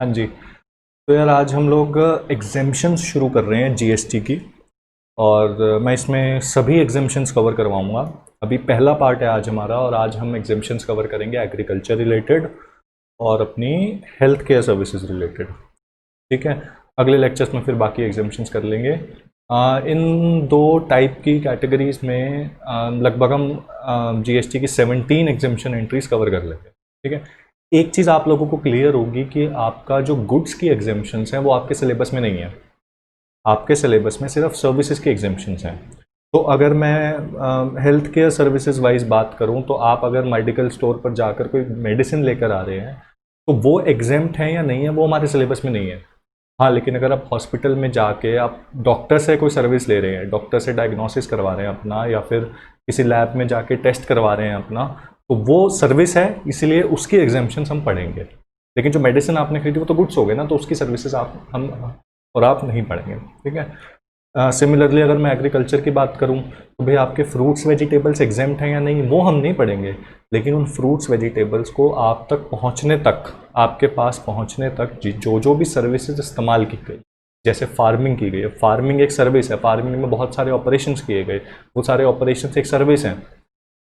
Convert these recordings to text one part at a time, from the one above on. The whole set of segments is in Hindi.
हाँ जी। तो यार आज हम लोग एग्जेम्पशंस शुरू कर रहे हैं जीएसटी की। और मैं इसमें सभी एग्जेम्पशंस कवर करवाऊंगा। अभी पहला पार्ट है आज हमारा, और आज हम एग्जेम्पशंस कवर करेंगे एग्रीकल्चर रिलेटेड और अपनी हेल्थ केयर सर्विसेज रिलेटेड। ठीक है। अगले लेक्चर्स में फिर बाकी एग्जेम्पशंस कर लेंगे। इन दो टाइप की कैटेगरीज में लगभग हम जीएसटी की 17 एग्जेम्पशन एंट्रीज कवर कर लेंगे। ठीक है। एक चीज़ आप लोगों को क्लियर होगी कि आपका जो गुड्स की एग्जेम्पशंस हैं वो आपके सिलेबस में नहीं है। आपके सिलेबस में सिर्फ सर्विसेज के एग्जेम्पशंस हैं। तो अगर मैं हेल्थ केयर सर्विसेज वाइज बात करूं, तो आप अगर मेडिकल स्टोर पर जाकर कोई मेडिसिन लेकर आ रहे हैं तो वो एग्जेम्प्ट है या नहीं है वो हमारे सिलेबस में नहीं है। हाँ, लेकिन अगर आप हॉस्पिटल में जाके आप डॉक्टर से कोई सर्विस ले रहे हैं, डॉक्टर से डायग्नोसिस करवा रहे हैं अपना, या फिर किसी लैब में जाके टेस्ट करवा रहे हैं अपना, तो वो सर्विस है, इसीलिए उसकी एग्जेम्पशंस हम पढ़ेंगे। लेकिन जो मेडिसिन आपने खरीदी वो तो गुड्स हो गए ना, तो उसकी सर्विसेज हम और आप नहीं पढ़ेंगे। ठीक है। सिमिलरली अगर मैं एग्रीकल्चर की बात करूं तो भाई आपके फ्रूट्स वेजिटेबल्स एग्जेम्प्ट हैं या नहीं वो हम नहीं पढ़ेंगे। लेकिन उन फ्रूट्स वेजिटेबल्स को आप तक पहुंचने तक, आपके पास पहुंचने तक जो जो भी सर्विसेज इस्तेमाल की गई, जैसे फार्मिंग की गई है, फार्मिंग एक सर्विस है, फार्मिंग में बहुत सारे ऑपरेशंस किए गए, वो सारे ऑपरेशंस एक सर्विस हैं।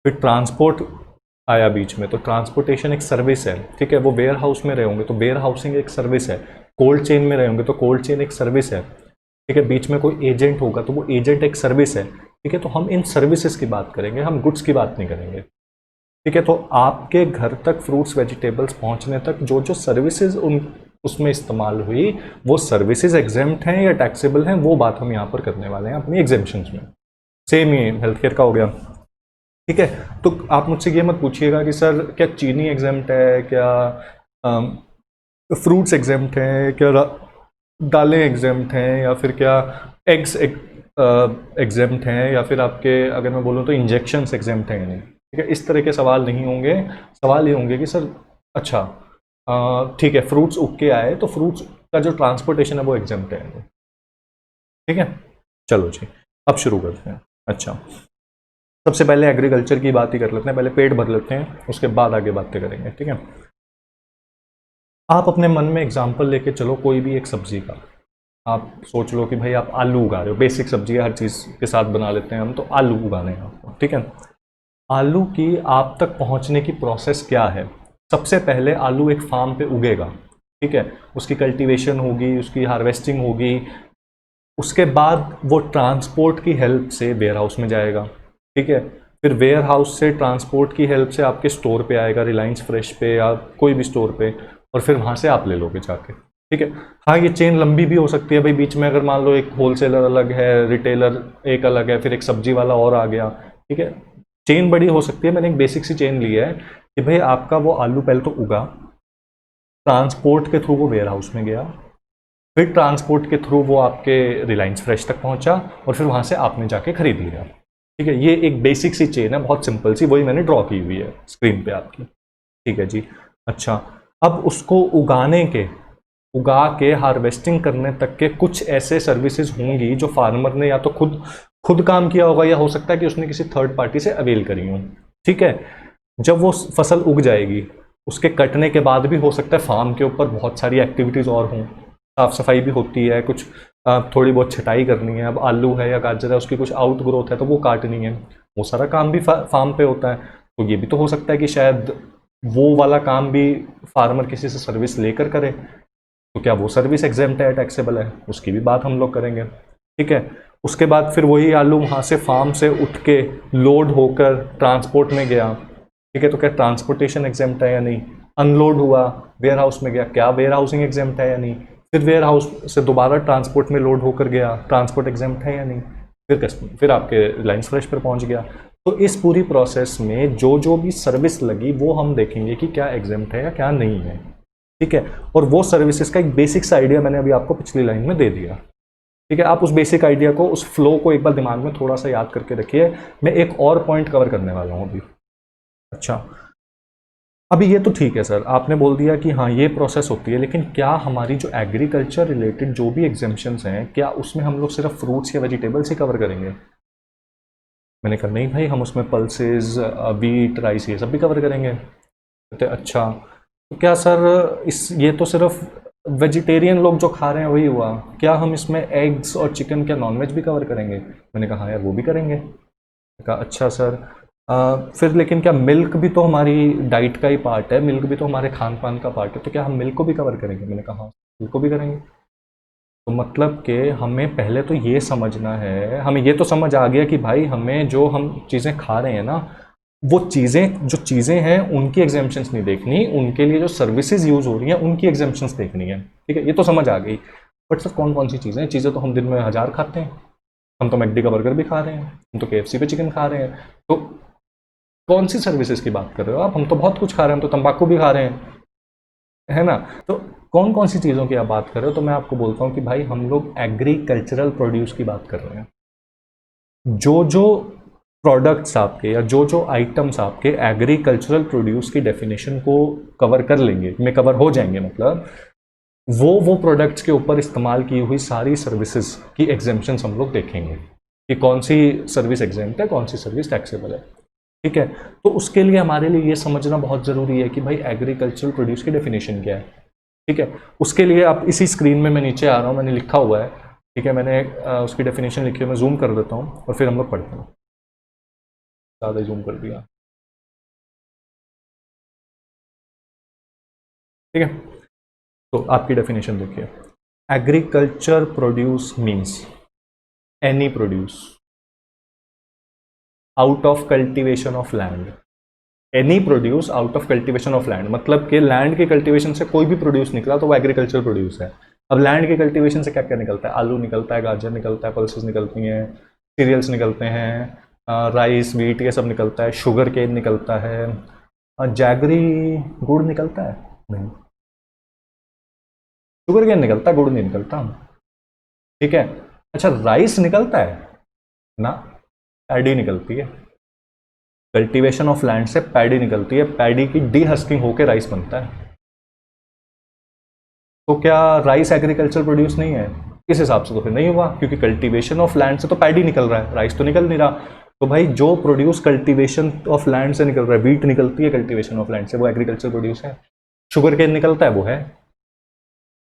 फिर ट्रांसपोर्ट आया बीच में, तो ट्रांसपोर्टेशन एक सर्विस है। ठीक है। वो वेयर हाउस में रहे होंगे तो वेयर हाउसिंग एक सर्विस है। कोल्ड चेन में रहे होंगे तो कोल्ड चेन एक सर्विस है। ठीक है। बीच में कोई एजेंट होगा तो वो एजेंट एक सर्विस है। ठीक है। तो हम इन सर्विसेज की बात करेंगे, हम गुड्स की बात नहीं करेंगे। ठीक है। तो आपके घर तक फ्रूट्स वेजिटेबल्स पहुंचने तक जो जो सर्विसेज उन उसमें इस्तेमाल हुई, वो सर्विसेज एग्जेम्प्ट हैं या टैक्सेबल हैं, वो बात हम यहाँ पर करने वाले हैं अपनी एग्जेम्पशंस में। सेम ही हेल्थ केयर का हो गया। ठीक है। तो आप मुझसे ये मत पूछिएगा कि सर क्या चीनी एग्जेम्प्ट है, क्या फ्रूट्स एग्जेम्प्ट हैं, क्या दालें एग्जेम्प्ट हैं, या फिर क्या एग्स एग्जेम्प्ट हैं, या फिर आपके अगर मैं बोलूँ तो इंजेक्शंस एग्जेम्प्ट हैं या नहीं। ठीक है। इस तरह के सवाल नहीं होंगे। सवाल ये होंगे कि सर अच्छा ठीक है, फ्रूट्स उग के आए तो फ्रूट्स का जो ट्रांसपोर्टेशन है वो एग्जेम्प्ट है। ठीक है। चलो जी, अब शुरू करते हैं। अच्छा, सबसे पहले एग्रीकल्चर की बात ही कर लेते हैं, पहले पेट भर लेते हैं, उसके बाद आगे बातें करेंगे। ठीक है। आप अपने मन में एग्जाम्पल लेके चलो कोई भी एक सब्जी का। आप सोच लो कि भाई आप आलू उगा रहे हो, बेसिक सब्जी है, हर चीज़ के साथ बना लेते हैं हम, तो आलू उगाने हैं आपको। ठीक है। आलू की आप तक पहुंचने की प्रोसेस क्या है? सबसे पहले आलू एक फार्म पे उगेगा। ठीक है। उसकी कल्टीवेशन होगी, उसकी हार्वेस्टिंग होगी, उसके बाद वो ट्रांसपोर्ट की हेल्प से वेयर हाउस में जाएगा। ठीक है। फिर वेयर हाउस से ट्रांसपोर्ट की हेल्प से आपके स्टोर पे आएगा, रिलायंस फ्रेश पे या कोई भी स्टोर पे, और फिर वहाँ से आप ले लोगे जाके। ठीक है। हाँ, ये चेन लंबी भी हो सकती है भाई, बीच में अगर मान लो एक होलसेलर अलग है, रिटेलर एक अलग है, फिर एक सब्जी वाला और आ गया। ठीक है। चेन बड़ी हो सकती है। मैंने एक बेसिक सी चेन ली है कि भाई आपका वो आलू पहले तो उगा, ट्रांसपोर्ट के थ्रू वो वेयर हाउस में गया, फिर ट्रांसपोर्ट के थ्रू वो आपके रिलायंस फ्रेश तक पहुंचा, और फिर वहां से आपने जाके खरीद लिया। ठीक है। ये एक बेसिक सी चेन है, बहुत सिंपल सी, वही मैंने ड्रॉ की हुई है स्क्रीन पे आपकी। ठीक है जी। अच्छा, अब उसको उगा के हार्वेस्टिंग करने तक के कुछ ऐसे सर्विसेज होंगी जो फार्मर ने या तो खुद खुद काम किया होगा, या हो सकता है कि उसने किसी थर्ड पार्टी से अवेल करी हो। ठीक है। जब वो फसल उग जाएगी, उसके कटने के बाद भी हो सकता है फार्म के ऊपर बहुत सारी एक्टिविटीज़ और हों, साफ सफाई भी होती है, कुछ थोड़ी बहुत छटाई करनी है, अब आलू है या गाजर है उसकी कुछ आउट ग्रोथ है तो वो काटनी है, वो सारा काम भी फार्म पे होता है। तो ये भी तो हो सकता है कि शायद वो वाला काम भी फार्मर किसी से सर्विस लेकर करे, तो क्या वो सर्विस एग्जेम्प्ट है, टैक्सेबल है, उसकी भी बात हम लोग करेंगे। ठीक है। उसके बाद फिर वही आलू वहाँ से फार्म से उठ के लोड होकर ट्रांसपोर्ट में गया। ठीक है। तो क्या ट्रांसपोर्टेशन एग्जेम्प्ट है या नहीं? अनलोड हुआ, वेयर हाउस में गया, क्या वेयर हाउसिंग एग्जेम्प्ट है या नहीं? फिर वेयर हाउस से दोबारा ट्रांसपोर्ट में लोड होकर गया, ट्रांसपोर्ट एग्जेम्प्ट है या नहीं? फिर आपके रिलायंस फ्रेश पर पहुंच गया। तो इस पूरी प्रोसेस में जो जो भी सर्विस लगी वो हम देखेंगे कि क्या एग्जेम्प्ट है या क्या नहीं है। ठीक है। और वो सर्विसेज का एक बेसिक सा आइडिया मैंने अभी आपको पिछली लाइन में दे दिया। ठीक है। आप उस बेसिक आइडिया को, उस फ्लो को एक बार दिमाग में थोड़ा सा याद करके रखिए। मैं एक और पॉइंट कवर करने वाला हूं अभी। अच्छा, अभी ये तो ठीक है सर, आपने बोल दिया कि हाँ ये प्रोसेस होती है, लेकिन क्या हमारी जो एग्रीकल्चर रिलेटेड जो भी एग्जेम्पशंस हैं, क्या उसमें हम लोग सिर्फ फ्रूट्स या वेजिटेबल्स ही कवर करेंगे? मैंने कहा नहीं भाई, हम उसमें पल्सेस, वीट, राइस, ये सब भी कवर करेंगे। कहते अच्छा, तो क्या सर इस ये तो सिर्फ वेजिटेरियन लोग जो खा रहे हैं वही हुआ, क्या हम इसमें एग्स और चिकन, क्या नॉनवेज भी कवर करेंगे? मैंने कहा हाँ यार वो भी करेंगे। कहा अच्छा सर, फिर लेकिन क्या मिल्क भी तो हमारी डाइट का ही पार्ट है, मिल्क भी तो हमारे खान पान का पार्ट है, तो क्या हम मिल्क को भी कवर करेंगे? मैंने कहा हाँ मिल्क को भी करेंगे। तो मतलब कि हमें पहले तो ये समझना है, हमें ये तो समझ आ गया कि भाई हमें जो हम चीज़ें खा रहे हैं ना, वो चीज़ें जो चीज़ें हैं उनकी एग्जेम्पशंस नहीं देखनी, उनके लिए जो सर्विसेज यूज़ हो रही हैं उनकी एग्जेम्पशंस देखनी है। ठीक है, ये तो समझ आ गई। बट सर कौन कौन सी चीज़ें, चीज़ें तो हम दिन में 1000 खाते हैं। हम तो मैकडी का बर्गर भी खा रहे हैं, हम तो केएफसी पे चिकन खा रहे हैं, तो कौन सी सर्विसेज की बात कर रहे हो आप? हम तो बहुत कुछ खा रहे हैं, हम तो तंबाकू भी खा रहे हैं, है ना? तो कौन कौन सी चीज़ों की आप बात कर रहे हो? तो मैं आपको बोलता हूँ कि भाई हम लोग एग्रीकल्चरल प्रोड्यूस की बात कर रहे हैं। जो जो प्रोडक्ट्स आपके या जो जो आइटम्स आपके एग्रीकल्चरल प्रोड्यूस की डेफिनेशन को कवर कर लेंगे, में कवर हो जाएंगे, मतलब वो प्रोडक्ट्स के ऊपर इस्तेमाल की हुई सारी सर्विसेज की एग्जेम्पशंस हम लोग देखेंगे कि कौन सी सर्विस एग्जेम्प्ट है, कौन सी सर्विस टैक्सेबल है। ठीक है, तो उसके लिए हमारे लिए ये समझना बहुत ज़रूरी है कि भाई एग्रीकल्चरल प्रोड्यूस की डेफिनेशन क्या है। ठीक है, उसके लिए आप इसी स्क्रीन में मैं नीचे आ रहा हूँ, मैंने लिखा हुआ है। ठीक है, मैंने उसकी डेफिनेशन लिखी है, मैं जूम कर देता हूँ और फिर हम लोग पढ़ते हैं। ज़्यादा जूम कर दिया। ठीक है, तो आपकी डेफिनेशन देखिए, agriculture produce means any produce out of cultivation of land. Any produce out of cultivation of land, मतलब कि लैंड के कल्टीवेशन से कोई भी प्रोड्यूस निकला तो वो एग्रीकल्चर प्रोड्यूस है। अब लैंड के कल्टीवेशन से क्या क्या निकलता है? आलू निकलता है, गाजर निकलता है, पल्सेस निकलती हैं, सीरियल्स निकलते हैं, राइस वीट ये सब निकलता है, शुगर केन निकलता है, जैगरी गुड़ निकलता है? नहीं, शुगर केन निकलता है, गुड़ नहीं निकलता। ठीक है, अच्छा राइस निकलता है ना? पैडी निकलती है। कल्टीवेशन ऑफ लैंड से पैडी निकलती है, पैडी की डीहस्किंग होकर राइस बनता है। तो क्या राइस एग्रीकल्चर प्रोड्यूस नहीं है? इस हिसाब से तो फिर नहीं हुआ, क्योंकि कल्टीवेशन ऑफ लैंड से तो पैडी निकल रहा है, राइस तो निकल नहीं रहा। तो भाई जो प्रोड्यूस कल्टीवेशन ऑफ लैंड से निकल रहा है, वीट निकलती है कल्टीवेशन ऑफ लैंड से, वो एग्रीकल्चर प्रोड्यूस है। शुगर केन निकलता है, वो है।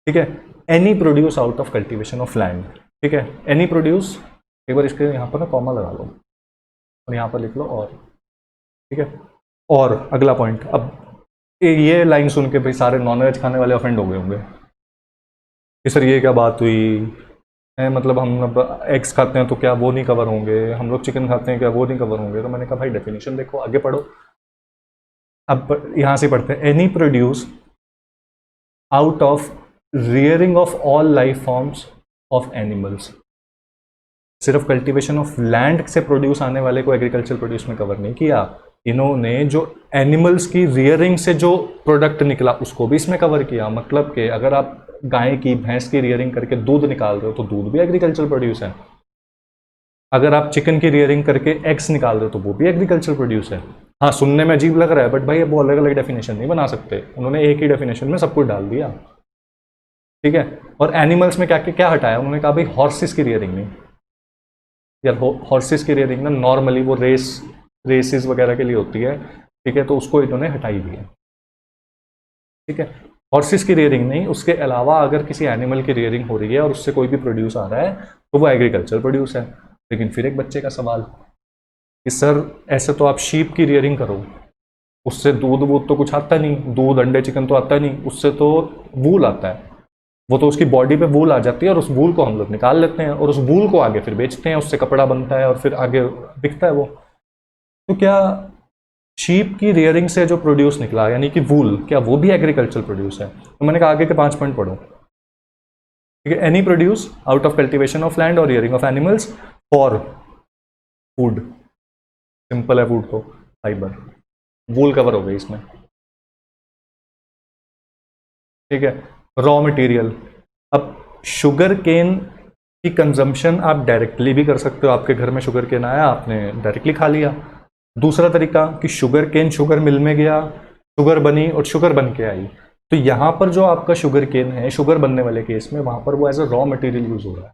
ठीक है, any produce out of cultivation of land. ठीक है, एनी प्रोड्यूस, एक बार इसके यहाँ पर ना कॉमा लगा लो और यहाँ पर लिख लो और। ठीक है, और अगला पॉइंट, अब ये लाइन सुन के भाई सारे नॉनवेज खाने वाले ऑफेंड हो गए होंगे कि सर ये क्या बात हुई है, मतलब हम अब एग्स खाते हैं तो क्या वो नहीं कवर होंगे, हम लोग चिकन खाते हैं क्या वो नहीं कवर होंगे? तो मैंने कहा भाई डेफिनेशन देखो, आगे पढ़ो। अब यहाँ से पढ़ते हैं, any produce out of rearing of all life forms of animals. सिर्फ कल्टीवेशन ऑफ लैंड से प्रोड्यूस आने वाले को एग्रीकल्चर प्रोड्यूस में कवर नहीं किया, इन्होंने जो एनिमल्स की रियरिंग से जो प्रोडक्ट निकला उसको भी इसमें कवर किया। मतलब कि अगर आप गाय की भैंस की रियरिंग करके दूध निकाल रहे हो तो दूध भी एग्रीकल्चर प्रोड्यूस है। अगर आप चिकन की रियरिंग करके एग्स निकाल रहे हो तो वो भी एग्रीकल्चर प्रोड्यूस है। हाँ सुनने में अजीब लग रहा है, बट भाई अब वो अलग अलग डेफिनेशन नहीं बना सकते, उन्होंने एक ही डेफिनेशन में सब कुछ डाल दिया। ठीक है, और एनिमल्स में क्या क्या हटाया? उन्होंने कहा भाई हॉर्सेस की रियरिंग नहीं, यार हॉर्सेस की रियरिंग ना नॉर्मली वो रेसेस वगैरह के लिए होती है। ठीक है, तो उसको इन्होंने हटाई दी है। ठीक है, हॉर्सेस की रियरिंग नहीं, उसके अलावा अगर किसी एनिमल की रियरिंग हो रही है और उससे कोई भी प्रोड्यूस आ रहा है तो वो एग्रीकल्चर प्रोड्यूस है। लेकिन फिर एक बच्चे का सवाल कि सर ऐसे तो आप शीप की रियरिंग करो, उससे दूध वूध तो कुछ आता नहीं, दूध अंडे चिकन तो आता नहीं, उससे तो वूल आता है, वो तो उसकी बॉडी पे वूल आ जाती है और उस वूल को हम लोग निकाल लेते हैं और उस वूल को आगे फिर बेचते हैं, उससे कपड़ा बनता है और फिर आगे बिकता है वो। तो क्या शीप की रियरिंग से जो प्रोड्यूस निकला यानी कि वूल, क्या वो भी एग्रीकल्चर प्रोड्यूस है? तो मैंने कहा आगे के 5 पॉइंट पढ़ो। ठीक है, any produce out of cultivation of land और rearing of animals for food, simple है, फूड तो फाइबर, वूल कवर हो गई इसमें। ठीक है, रॉ मटेरियल, अब शुगर केन की कंजम्पशन आप डायरेक्टली भी कर सकते हो, आपके घर में शुगर केन आया आपने डायरेक्टली खा लिया। दूसरा तरीका कि शुगर केन शुगर मिल में गया, शुगर बनी और शुगर बन के आई, तो यहां पर जो आपका शुगर केन है शुगर बनने वाले केस में वहां पर वो as a raw material use हो रहा है,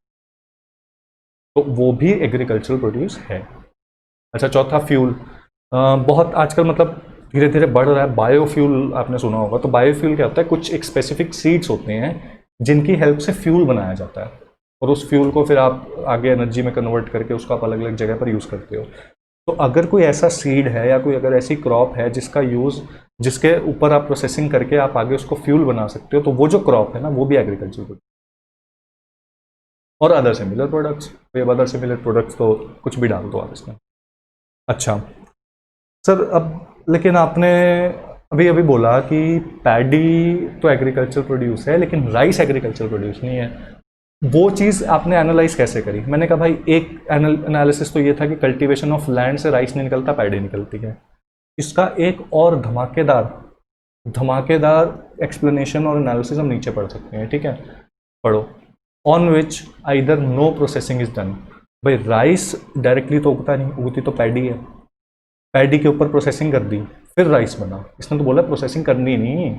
तो वो भी एग्रीकल्चरल प्रोड्यूस है। अच्छा चौथा फ्यूल, बहुत आजकल मतलब धीरे धीरे बढ़ रहा है। बायोफ्यूल आपने सुना होगा, तो बायोफ्यूल क्या होता है, कुछ एक स्पेसिफिक सीड्स होते हैं जिनकी हेल्प से फ्यूल बनाया जाता है, और उस फ्यूल को फिर आप आगे एनर्जी में कन्वर्ट करके उसको आप अलग अलग जगह पर यूज़ करते हो। तो अगर कोई ऐसा सीड है या कोई अगर ऐसी क्रॉप है जिसका यूज़, जिसके ऊपर आप प्रोसेसिंग करके आप आगे उसको फ्यूल बना सकते हो, तो वो जो क्रॉप है ना, वो भी एग्रीकल्चर। और अदर सिमिलर प्रोडक्ट्स, तो अदर सिमिलर प्रोडक्ट्स तो कुछ भी डाल दो आप इसमें। अच्छा सर, अब लेकिन आपने अभी अभी बोला कि पैडी तो एग्रीकल्चर प्रोड्यूस है लेकिन राइस एग्रीकल्चर प्रोड्यूस नहीं है। वो चीज़ आपने एनालाइज कैसे करी? मैंने कहा भाई एक एनालिसिस तो ये था कि कल्टीवेशन ऑफ लैंड से राइस नहीं निकलता, पैडी निकलती है। इसका एक और धमाकेदार धमाकेदार एक्सप्लेनेशन और एनालिसिस हम नीचे पढ़ सकते हैं, ठीक है? पढ़ो। On which either no processing is done. भाई राइस डायरेक्टली तो उगता नहीं, उगती तो पैडी है। पैडी के ऊपर प्रोसेसिंग कर दी, फिर राइस बना। इसने तो बोला प्रोसेसिंग करनी नहीं,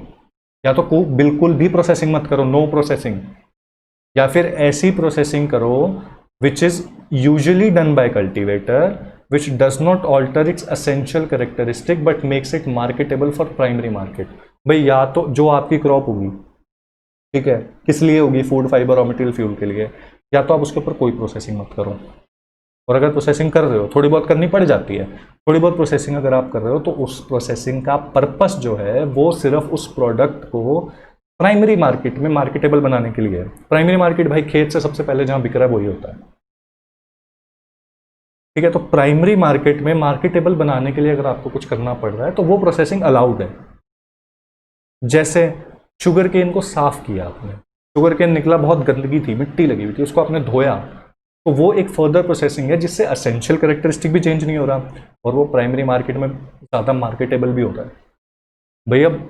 या तो को बिल्कुल भी प्रोसेसिंग मत करो, नो प्रोसेसिंग, या फिर ऐसी प्रोसेसिंग करो which is usually done by cultivator which does not alter its essential characteristic but makes it marketable for primary market. भाई या तो जो आपकी क्रॉप होगी, ठीक है, किस लिए होगी, food, fibre, raw material, fuel के लिए, या तो आप उसके ऊपर कोई प्रोसेसिंग मत करो। और अगर प्रोसेसिंग कर रहे हो, थोड़ी बहुत करनी पड़ जाती है, थोड़ी बहुत प्रोसेसिंग अगर आप कर रहे हो, तो उस प्रोसेसिंग का पर्पस जो है वो सिर्फ उस प्रोडक्ट को प्राइमरी मार्केट में मार्केटेबल बनाने के लिए है। प्राइमरी मार्केट भाई खेत से सबसे पहले जहां बिक रहा है वही होता है, ठीक है? तो प्राइमरी मार्केट में मार्केटेबल बनाने के लिए अगर आपको कुछ करना पड़ रहा है तो वो प्रोसेसिंग अलाउड है। जैसे शुगर केन को साफ किया आपने, शुगर केन निकला, बहुत गंदगी थी, मिट्टी लगी हुई थी, उसको आपने धोया, तो वो एक फर्दर प्रोसेसिंग है जिससे असेंशियल कैरेक्टरिस्टिक भी चेंज नहीं हो रहा और वो प्राइमरी मार्केट में ज़्यादा मार्केटेबल भी होता है। भाई अब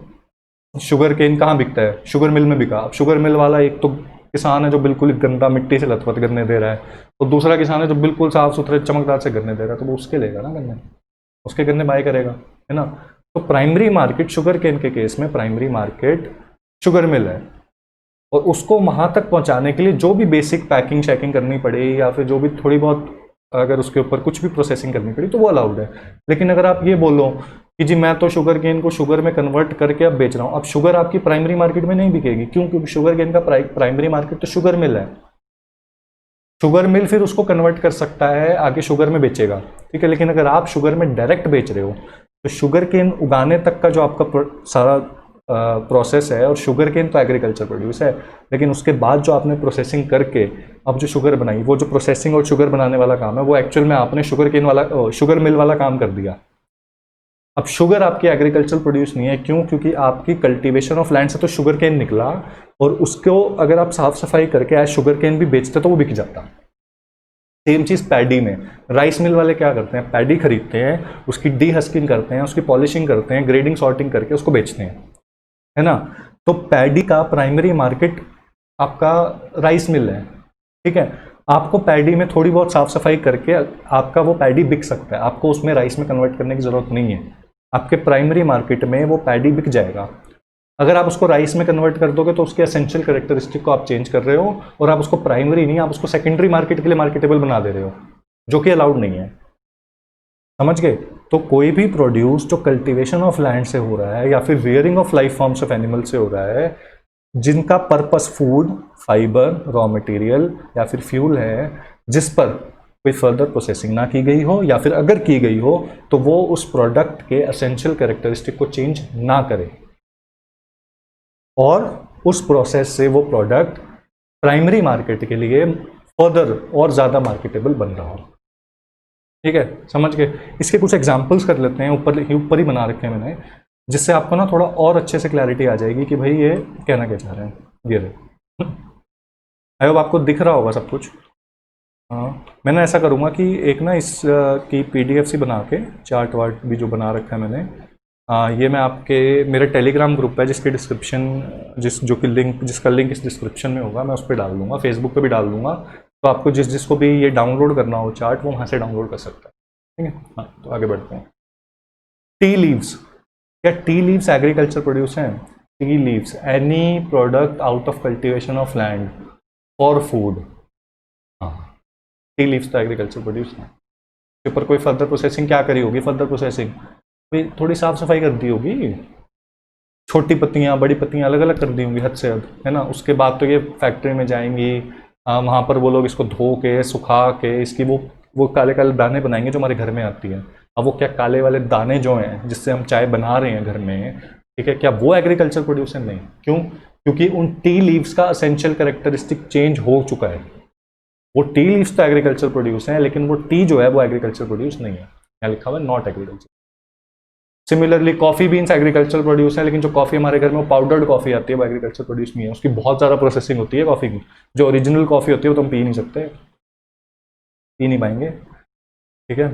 शुगर केन कहाँ बिकता है? शुगर मिल में बिका। अब शुगर मिल वाला एक तो किसान है जो बिल्कुल गंदा मिट्टी से लथपथ गन्ने दे रहा है, और दूसरा किसान है जो बिल्कुल साफ सुथरे चमकदार से गन्ने दे रहा है, तो वो उसके लेगा ना गन्ने, उसके गन्ने बाय करेगा, है ना? तो प्राइमरी मार्केट शुगर केन के केस में प्राइमरी मार्केट शुगर मिल है, और उसको वहां तक पहुंचाने के लिए जो भी बेसिक पैकिंग शैकिंग करनी पड़े या फिर जो भी थोड़ी बहुत अगर उसके ऊपर कुछ भी प्रोसेसिंग करनी पड़ी तो वो अलाउड है। लेकिन अगर आप ये बोलो कि जी मैं तो शुगर केन को शुगर में कन्वर्ट करके अब बेच रहा हूँ, अब शुगर आपकी प्राइमरी मार्केट में नहीं बिकेगी। क्यों? क्योंकि शुगर केन का प्राइमरी मार्केट तो शुगर मिल है। शुगर मिल फिर उसको कन्वर्ट कर सकता है, आगे शुगर में बेचेगा, ठीक है? लेकिन अगर आप शुगर में डायरेक्ट बेच रहे हो तो शुगर केन उगाने तक का जो आपका सारा प्रोसेस है, और शुगर केन तो एग्रीकल्चर प्रोड्यूस है, लेकिन उसके बाद जो आपने प्रोसेसिंग करके अब जो शुगर बनाई, वो जो प्रोसेसिंग और शुगर बनाने वाला काम है वो एक्चुअल में आपने शुगर केन वाला शुगर मिल वाला काम कर दिया। अब शुगर आपकी एग्रीकल्चर प्रोड्यूस नहीं है। क्यों? क्योंकि आपकी कल्टीवेशन ऑफ लैंड से तो शुगर केन निकला, और उसको अगर आप साफ सफाई करके एज शुगर केन भी बेचते तो वो बिक जाता। सेम चीज पैडी में। राइस मिल वाले क्या करते हैं? पैडी खरीदते हैं, उसकी डी हस्किंग करते हैं, उसकी पॉलिशिंग करते हैं, ग्रेडिंग सॉर्टिंग करके उसको बेचते हैं, है ना? तो पैडी का प्राइमरी मार्केट आपका राइस मिल है, ठीक है? आपको पैडी में थोड़ी बहुत साफ सफाई करके आपका वो पैडी बिक सकता है, आपको उसमें राइस में कन्वर्ट करने की जरूरत नहीं है। आपके प्राइमरी मार्केट में वो पैडी बिक जाएगा। अगर आप उसको राइस में कन्वर्ट कर दोगे तो उसके एसेंशियल कैरेक्टरिस्टिक को आप चेंज कर रहे हो, और आप उसको प्राइमरी नहीं, आप उसको सेकेंडरी मार्केट के लिए मार्केटेबल बना दे रहे हो, जो कि अलाउड नहीं है। समझ गए? तो कोई भी प्रोड्यूस जो कल्टीवेशन ऑफ लैंड से हो रहा है या फिर rearing of life forms of animal से हो रहा है, जिनका purpose food, fibre, raw material या फिर फ्यूल है, जिस पर कोई फर्दर प्रोसेसिंग ना की गई हो, या फिर अगर की गई हो तो वो उस प्रोडक्ट के एसेंशियल कैरेक्टरिस्टिक को चेंज ना करे, और उस प्रोसेस से वो प्रोडक्ट प्राइमरी मार्केट के लिए फर्दर और ज़्यादा मार्केटेबल बन रहा हो। ठीक है, समझ गए? इसके कुछ एग्जांपल्स कर लेते हैं, ऊपर ही बना रखे हैं मैंने, जिससे आपको ना थोड़ा और अच्छे से क्लैरिटी आ जाएगी कि भाई ये कहना क्या चाह रहे हैं। ये रहे, आई होप आपको दिख रहा होगा सब कुछ। हाँ, मैंने ऐसा करूँगा कि एक ना इस की PDF सी बना के, चार्ट वार्ट भी जो बना रखा है मैंने, ये मैं आपके मेरे टेलीग्राम ग्रुप है जिसकी डिस्क्रिप्शन जिसका लिंक इस डिस्क्रिप्शन में होगा, मैं उस पर डाल दूंगा, फेसबुक पे भी डाल दूंगा, तो आपको जिसको भी ये डाउनलोड करना हो चार्ट, वो वहाँ से डाउनलोड कर सकता है। ठीक है, हाँ, तो आगे बढ़ते हैं। टी लीव्स, क्या टी लीव्स एग्रीकल्चर प्रोड्यूस हैं? Tea leaves, any product out of cultivation of land for food. हाँ, टी लीव्स तो एग्रीकल्चर प्रोड्यूस है। इसके ऊपर कोई फर्दर प्रोसेसिंग क्या करी होगी? फर्दर प्रोसेसिंग भाई थोड़ी साफ सफाई कर दी होगी, छोटी पत्तियाँ बड़ी पत्तियाँ अलग अलग कर दी होंगी हद से हद, है ना। उसके बाद तो ये फैक्ट्री में जाएंगी, वहाँ पर वो लोग इसको धो के सुखा के इसकी वो काले काले दाने बनाएंगे जो हमारे घर में आती है। अब वो क्या काले वाले दाने जो हैं जिससे हम चाय बना रहे हैं घर में, ठीक है, क्या वो एग्रीकल्चर प्रोड्यूस है? नहीं। क्यों? क्योंकि उन टी लीव्स का असेंशियल कैरेक्टरिस्टिक चेंज हो चुका है। वो टी लीव्स तो एग्रीकल्चर प्रोड्यूस है, लेकिन वो टी जो है वो एग्रीकल्चर प्रोड्यूस नहीं है। यहाँ लिखा हुआ है not agriculture. Similarly coffee beans agriculture produce है, लेकिन जो कॉफी हमारे घर में वो पाउडर्ड कॉफी आती है वो एग्रीकल्चर प्रोड्यूस नहीं है। उसकी बहुत ज़्यादा प्रोसेसिंग होती है कॉफी की। जो ओरिजिनल कॉफी होती है वो तो हम पी नहीं सकते, पी नहीं पाएंगे, ठीक है।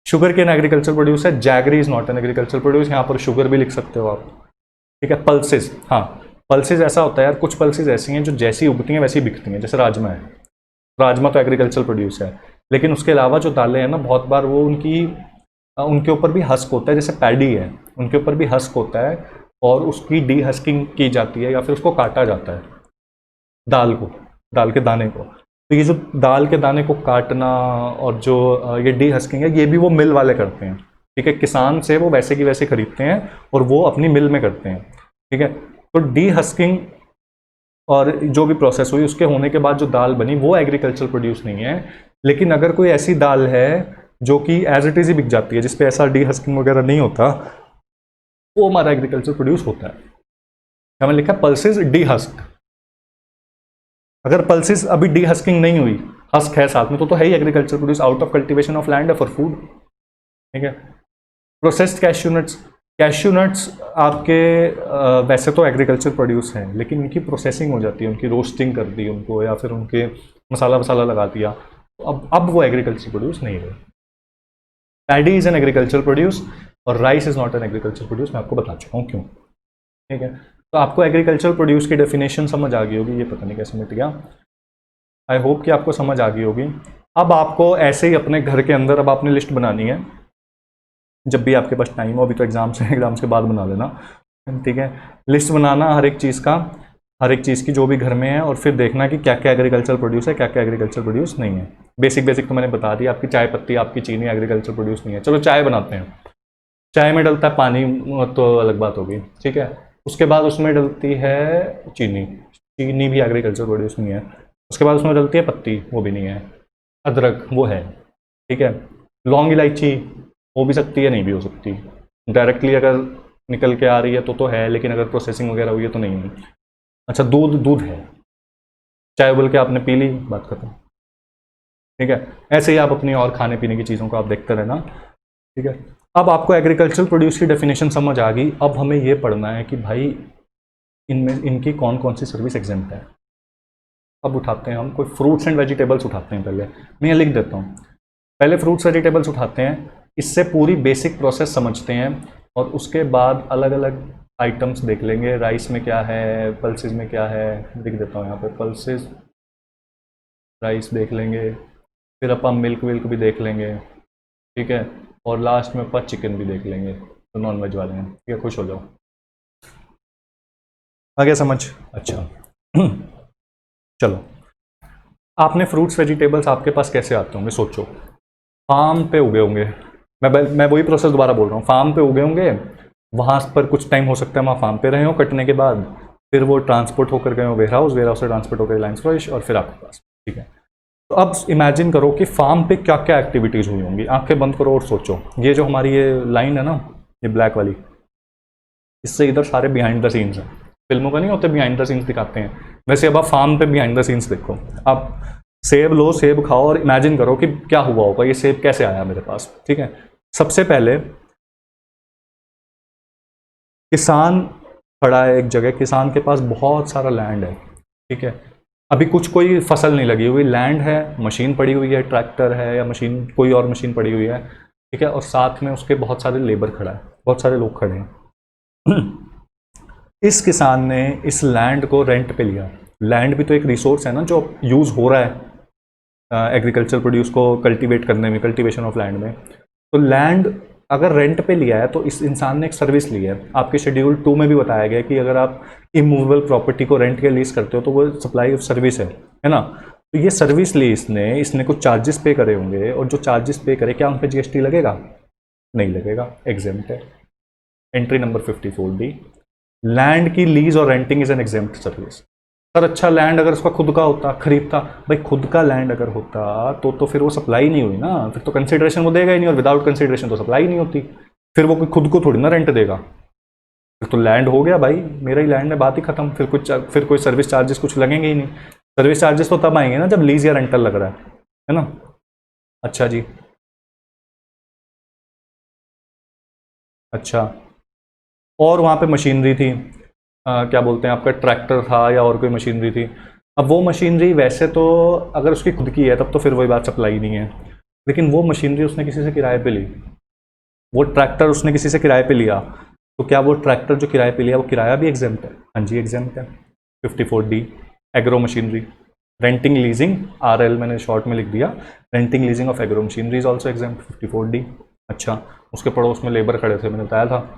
शुगर केन एग्रीकल्चर प्रोड्यूस है, jaggery is not an agriculture produce. यहाँ पर शुगर भी लिख सकते हो आप, ठीक है। पल्सेस, हाँ पल्सेस ऐसा होता है यार, कुछ पल्सेस ऐसी हैं जो जैसी उगती हैं वैसी ही बिकती हैं, जैसे राजमा है। राजमा तो एग्रीकल्चर प्रोड्यूस है, लेकिन उसके अलावा जो दालें हैं ना, बहुत बार वो उनके ऊपर भी हस्क होता है, जैसे पैडी है उनके ऊपर भी हस्क होता है और उसकी डी हस्किंग की जाती है या फिर उसको काटा जाता है, दाल को, दाल के दाने को। तो ये जो दाल के दाने को काटना और जो ये डी हस्किंग है, ये भी वो मिल वाले करते हैं, ठीक है। किसान से वो वैसे की वैसे खरीदते हैं और वो अपनी मिल में करते हैं, ठीक है। तो डी हस्किंग और जो भी प्रोसेस हुई उसके होने के बाद जो दाल बनी वो एग्रीकल्चर प्रोड्यूस नहीं है। लेकिन अगर कोई ऐसी दाल है जो कि एज इट इज ही बिक जाती है, जिसपे ऐसा डी हस्किंग वगैरह नहीं होता, वो हमारा एग्रीकल्चर प्रोड्यूस होता है। हमें लिखा है पल्सेस डी हस्क। अगर पल्सेस अभी डी हस्किंग नहीं हुई, हस्क है साथ में, तो है ही agriculture produce, out of cultivation of land for food, ठीक है। Processed cashew nuts, cashew nuts आपके वैसे तो एग्रीकल्चर प्रोड्यूस हैं, लेकिन उनकी प्रोसेसिंग हो जाती है, उनकी रोस्टिंग कर दी उनको, या फिर उनके मसाला वसाला लगा दिया, तो अब वो एग्रीकल्चर प्रोड्यूस नहीं रहे। Paddy is an agriculture produce और rice is not an agriculture produce. मैं आपको बता चुका हूँ क्यों, ठीक है। तो आपको एग्रीकल्चर प्रोड्यूस की डेफिनेशन समझ आ गई होगी, ये पता नहीं कैसे मिट गया। आई होप कि आपको समझ आ गई होगी। अब आपको ऐसे ही अपने घर के अंदर अब आपने लिस्ट बनानी है, जब भी आपके पास टाइम हो, अभी तो एग्जाम्स हैं, एग्जाम्स के बाद बना लेना, ठीक है। लिस्ट बनाना हर एक चीज़ का, हर एक चीज़ की जो भी घर में है, और फिर देखना कि क्या क्या एग्रीकल्चर प्रोड्यूस है, क्या क्या एग्रीकल्चर प्रोड्यूस नहीं है। बेसिक बेसिक तो मैंने बता दिया, आपकी चाय पत्ती, आपकी चीनी एग्रीकल्चर प्रोड्यूस नहीं है। चलो चाय बनाते हैं, चाय में डलता है पानी, तो अलग बात होगी, ठीक है। उसके बाद उसमें डलती है चीनी, चीनी भी एग्रीकल्चर प्रोड्यूस नहीं है। उसके बाद उसमें डलती है पत्ती, वो भी नहीं है। अदरक वो है, ठीक है। लौंग इलायची हो भी सकती है, नहीं भी हो सकती। डायरेक्टली अगर निकल के आ रही है तो है, लेकिन अगर प्रोसेसिंग वगैरह हुई है तो नहीं है। अच्छा दूध है, चाय उबल के आपने पी ली, बात खत्म, ठीक है। ऐसे ही आप अपनी और खाने पीने की चीज़ों को आप देखते रहना, ठीक है। अब आपको एग्रीकल्चर प्रोड्यूस की डेफिनेशन समझ आ गई। अब हमें ये पढ़ना है कि भाई इनमें इनकी कौन कौन सी सर्विस एग्जेम्प्ट है। अब उठाते हैं हम कोई फ्रूट्स एंड वेजिटेबल्स उठाते हैं। पहले मैं ये लिख देता हूँ, पहले फ्रूट्स वेजिटेबल्स उठाते हैं, इससे पूरी बेसिक प्रोसेस समझते हैं, और उसके बाद अलग अलग आइटम्स देख लेंगे। राइस में क्या है, पल्सेस में क्या है, लिख देता हूँ यहाँ पे, पल्सेस राइस देख लेंगे, फिर अपन मिल्क विल्क भी देख लेंगे, ठीक है, और लास्ट में अपन चिकन भी देख लेंगे, तो नॉन वेज वाले हैं, ठीक है। खुश हो जाओ, आ गया समझ? अच्छा चलो, आपने फ्रूट्स वेजिटेबल्स आपके पास कैसे आते होंगे? सोचो, फार्म पे उगे होंगे, मैं वही प्रोसेस दोबारा बोल रहा हूँ, फार्म पे उगे होंगे, वहाँ पर कुछ टाइम हो सकता है वहाँ फार्म पे रहे हो कटने के बाद, फिर वो ट्रांसपोर्ट होकर गए हो वेयर हाउस, वेयर हाउस से ट्रांसपोर्ट होकर रिलायंस फ्रेश, और फिर आपके पास, ठीक है। तो अब इमेजिन करो कि फार्म पे क्या क्या एक्टिविटीज़ हुई होंगी। आंखें बंद करो और सोचो, ये जो हमारी ये लाइन है ना, ये ब्लैक वाली, इससे इधर सारे बिहाइंड द सीन्स हैं। फिल्मों का नहीं होते बिहाइंड द सीन्स दिखाते हैं, वैसे अब आप फार्म पे बिहाइंड द सीन्स देखो। आप सेब लो, सेब खाओ और इमेजिन करो कि क्या हुआ होगा, ये सेब कैसे आया मेरे पास, ठीक है। सबसे पहले किसान खड़ा है एक जगह, किसान के पास बहुत सारा लैंड है, ठीक है। अभी कुछ कोई फसल नहीं लगी हुई, लैंड है, मशीन पड़ी हुई है, ट्रैक्टर है या मशीन, कोई और मशीन पड़ी हुई है, ठीक है, और साथ में उसके बहुत सारे लेबर खड़ा है, बहुत सारे लोग खड़े हैं। इस किसान ने इस लैंड को रेंट पे लिया। लैंड भी तो एक रिसोर्स है ना जो यूज़ हो रहा है एग्रीकल्चर प्रोड्यूस को कल्टीवेट करने में, कल्टीवेशन ऑफ लैंड में। तो लैंड अगर रेंट पे लिया है तो इस इंसान ने एक सर्विस ली है। आपके शेड्यूल 2 में भी बताया गया कि अगर आप इमूवेबल प्रॉपर्टी को रेंट के लीज करते हो तो वो सप्लाई ऑफ सर्विस है ना। तो ये सर्विस ली इसने कुछ चार्जेस पे करे होंगे, और जो चार्जेस पे करे क्या उन पर जीएसटी लगेगा? नहीं लगेगा, एग्जेम्प्ट है। एंट्री नंबर 54D, लैंड की लीज और renting is an exempt service. Sir अच्छा, लैंड अगर उसका खुद का होता, खरीदता, भाई खुद का लैंड अगर होता तो फिर वो सप्लाई नहीं हुई ना, फिर तो कंसिडरेशन वो देगा ही नहीं, और विदाउट कंसिडरेशन तो सप्लाई नहीं होती, फिर वो खुद को थोड़ी ना रेंट देगा। फिर तो लैंड हो गया भाई, मेरा ही लैंड है, बात ही खत्म, फिर कोई सर्विस चार्जेस कुछ लगेंगे ही नहीं। सर्विस चार्जेस तो तब आएंगे ना जब लीज या रेंटल लग रहा है ना। अच्छा जी, अच्छा, और वहाँ पे मशीनरी थी, क्या बोलते हैं आपका, ट्रैक्टर था या और कोई मशीनरी थी। अब वो मशीनरी वैसे तो अगर उसकी खुद की है तब तो फिर वही बात, सप्लाई नहीं है, लेकिन वो मशीनरी उसने किसी से किराए पे ली, वो ट्रैक्टर उसने किसी से किराए पे लिया, तो क्या वो ट्रैक्टर जो किराए पे लिया वो किराया भी एग्जेम्प्ट है? हाँ जी एग्जेम्प्ट है। 54D, agro machinery, renting leasing, RL मैंने शॉर्ट में लिख दिया, renting leasing of agro machinery is also exempt 54D। अच्छा, उसके पड़ोस में लेबर खड़े थे, मैंने बताया था।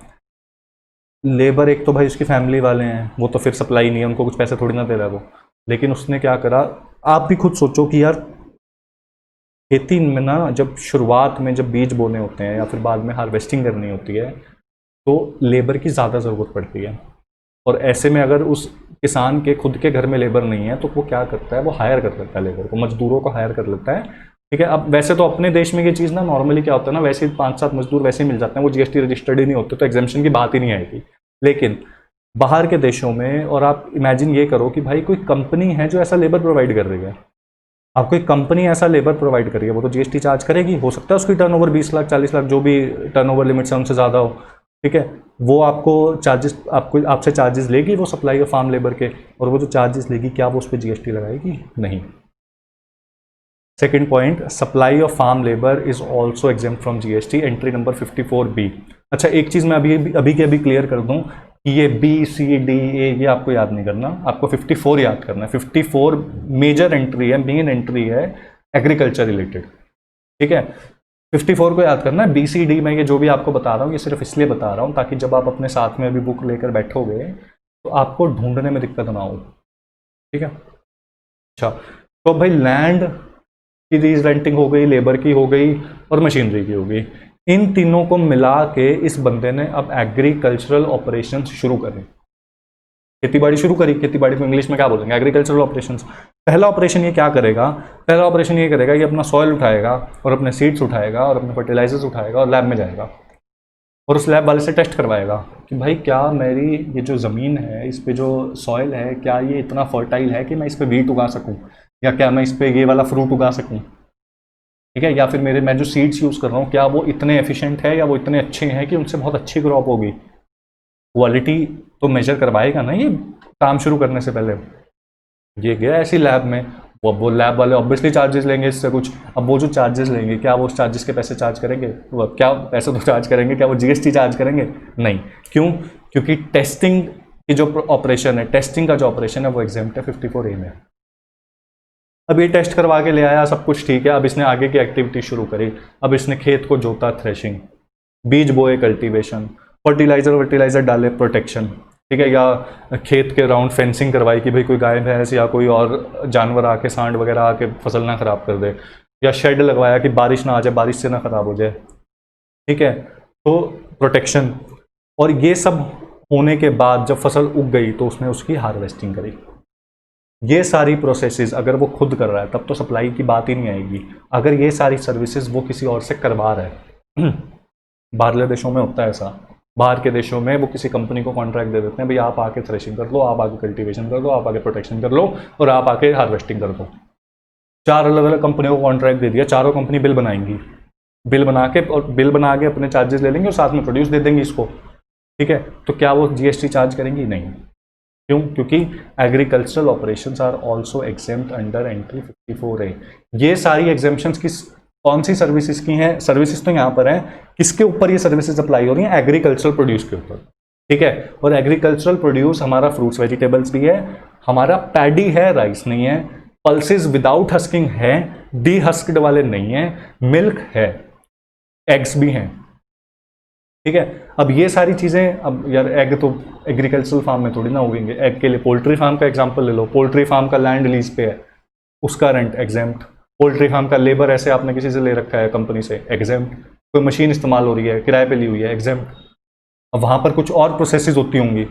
लेबर एक तो भाई उसकी फैमिली वाले हैं, वो तो फिर सप्लाई नहीं है, उनको कुछ पैसे थोड़ी ना दे रहा है वो, लेकिन उसने क्या करा, आप भी खुद सोचो कि यार खेती में ना जब शुरुआत में जब बीज बोने होते हैं या फिर बाद में हार्वेस्टिंग करनी होती है तो लेबर की ज़्यादा ज़रूरत पड़ती है, और ऐसे में अगर उस किसान के खुद के घर में लेबर नहीं है तो वो क्या करता है, वो हायर कर लेता है लेबर को, मजदूरों को हायर कर लेता है। ठीक है, अब वैसे तो अपने देश में ये चीज़ ना नॉर्मली क्या होता है ना, वैसे ही 5-7 मजदूर वैसे ही मिल जाते हैं, वो GST रजिस्टर्ड ही नहीं होते, तो एग्जाम्पशन की बात ही नहीं आएगी। लेकिन बाहर के देशों में, और आप इमेजिन ये करो कि भाई कोई कंपनी है जो ऐसा लेबर प्रोवाइड कर रही है, आप कोई कंपनी ऐसा लेबर प्रोवाइड कर रही है, वो तो GST चार्ज करेगी, हो सकता है उसकी टर्नओवर 20 लाख 40 लाख जो भी टर्नओवर लिमिट है उनसे ज़्यादा हो, ठीक है, वो आपको चार्जेस, आपसे चार्जेस लेगी वो सप्लाई ऑफ फार्म लेबर के, और वो जो चार्जेस लेगी क्या वो उस पर GST लगाएगी? नहीं। Second point, supply of farm labour is also exempt from GST, entry number 54B। अच्छा, एक चीज़ मैं अभी के अभी क्लियर कर दूं कि ये B, C, D, A ये आपको याद नहीं करना, आपको 54 याद करना है। 54 मेजर एंट्री है, मेन एंट्री है एग्रीकल्चर रिलेटेड, ठीक है। 54 को याद करना है। BC, D मैं ये जो भी आपको बता रहा हूँ ये सिर्फ इसलिए बता रहा हूँ ताकि जब आप अपने साथ में अभी बुक लेकर बैठोगे तो आपको ढूंढने में दिक्कत ना हो, ठीक है। अच्छा, तो भाई लैंड की लीज रेंटिंग हो गई, लेबर की हो गई और मशीनरी की हो गई, इन तीनों को मिला के इस बंदे ने अब एग्रीकल्चरल ऑपरेशंस शुरू करें, खेतीबाड़ी शुरू करी। खेतीबाड़ी को इंग्लिश में क्या बोलेंगे? Agricultural operations. पहला ऑपरेशन ये क्या करेगा? पहला ऑपरेशन ये करेगा कि अपना सॉइल उठाएगा और अपने सीड्स उठाएगा और अपने फर्टिलाइजर्स उठाएगा और लैब में जाएगा और उस लैब वाले से टेस्ट करवाएगा कि भाई क्या मेरी ये जो ज़मीन है, इस पे जो सॉइल है, क्या ये इतना फर्टाइल है कि मैं इस पे वीट उगा सकूं, या क्या मैं इस पे ये वाला फ्रूट उगा सकूं, ठीक है, या फिर मैं जो सीड्स यूज़ कर रहा हूँ क्या वो इतने एफिशिएंट है या वो इतने अच्छे हैं कि उनसे बहुत अच्छी क्रॉप होगी। क्वालिटी तो मेजर करवाएगा ना ये काम शुरू करने से पहले। ये गया ऐसी लैब में, वो लैब वाले ऑब्वियसली चार्जेस लेंगे इससे कुछ। अब वो जो चार्जेस लेंगे क्या वो उस चार्जेस के पैसे चार्ज करेंगे? वो क्या पैसे तो चार्ज करेंगे, क्या वो GST चार्ज करेंगे? नहीं। क्यों? क्योंकि टेस्टिंग की जो ऑपरेशन है, टेस्टिंग का जो ऑपरेशन है वो एग्जेम्प्ट है 54A में। अब ये टेस्ट करवा के ले आया, सब कुछ ठीक है, अब इसने आगे की एक्टिविटी शुरू करी। अब इसने खेत को जोता, थ्रेशिंग, बीज बोए, कल्टीवेशन, फर्टिलाइजर डाले, प्रोटेक्शन, ठीक है, या खेत के राउंड फेंसिंग करवाई कि भाई कोई गाय भैंस या कोई और जानवर आके, सांड वगैरह आके फसल ना खराब कर दे, या शेड लगवाया कि बारिश ना आ जाए, बारिश से ना खराब हो जाए, ठीक है, तो प्रोटेक्शन। और ये सब होने के बाद जब फसल उग गई तो उसने उसकी हार्वेस्टिंग करी। ये सारी प्रोसेसेस अगर वो खुद कर रहा है तब तो सप्लाई की बात ही नहीं आएगी। अगर ये सारी सर्विसेज वो किसी और से करवा रहा है बाहरले देशों में होता है ऐसा, बाहर के देशों में वो किसी कंपनी को कॉन्ट्रैक्ट दे देते हैं, भाई आप आके थ्रेशिंग कर लो, आप आके कल्टीवेशन कर लो, आप आके प्रोटेक्शन कर लो और आप आके हार्वेस्टिंग कर दो। 4 अलग अलग कंपनियों को कॉन्ट्रैक्ट दे दिया, चारों कंपनी बिल बनाएंगी, बिल बना के अपने चार्जेस ले लेंगे और साथ में प्रोड्यूस दे देंगे इसको, ठीक है। तो क्या वो GST चार्ज करेंगी? नहीं। क्यों? क्योंकि agricultural operations are also exempt under entry 54A। ये सारी एग्जेम्पशंस किस कौन सी सर्विसेज की हैं? सर्विसेज तो यहाँ पर हैं, किसके ऊपर ये सर्विसेज अप्लाई हो रही हैं? एग्रीकल्चरल प्रोड्यूस के ऊपर, ठीक है। और एग्रीकल्चरल प्रोड्यूस हमारा फ्रूट्स वेजिटेबल्स भी है, हमारा पैडी है, राइस नहीं है, पल्सेस विदाउट हस्किंग है, डी हस्क्ड वाले नहीं है, मिल्क है, एग्स भी हैं, ठीक है। अब ये सारी चीज़ें, अब यार एग तो एग्रीकल्चरल फार्म में थोड़ी ना उगेंगे, एग के लिए पोल्ट्री फार्म का एग्जांपल ले लो, पोल्ट्री फार्म का लैंड लीज पे है, उसका रेंट एग्जेम्प्ट, पोल्ट्री फार्म का लेबर ऐसे आपने किसी से ले रखा है कंपनी से, एग्जेम्प्ट, कोई मशीन इस्तेमाल हो रही है, किराए पे ली हुई है, एग्जेम्प्ट। अब वहाँ पर कुछ और प्रोसेसेस होती होंगी,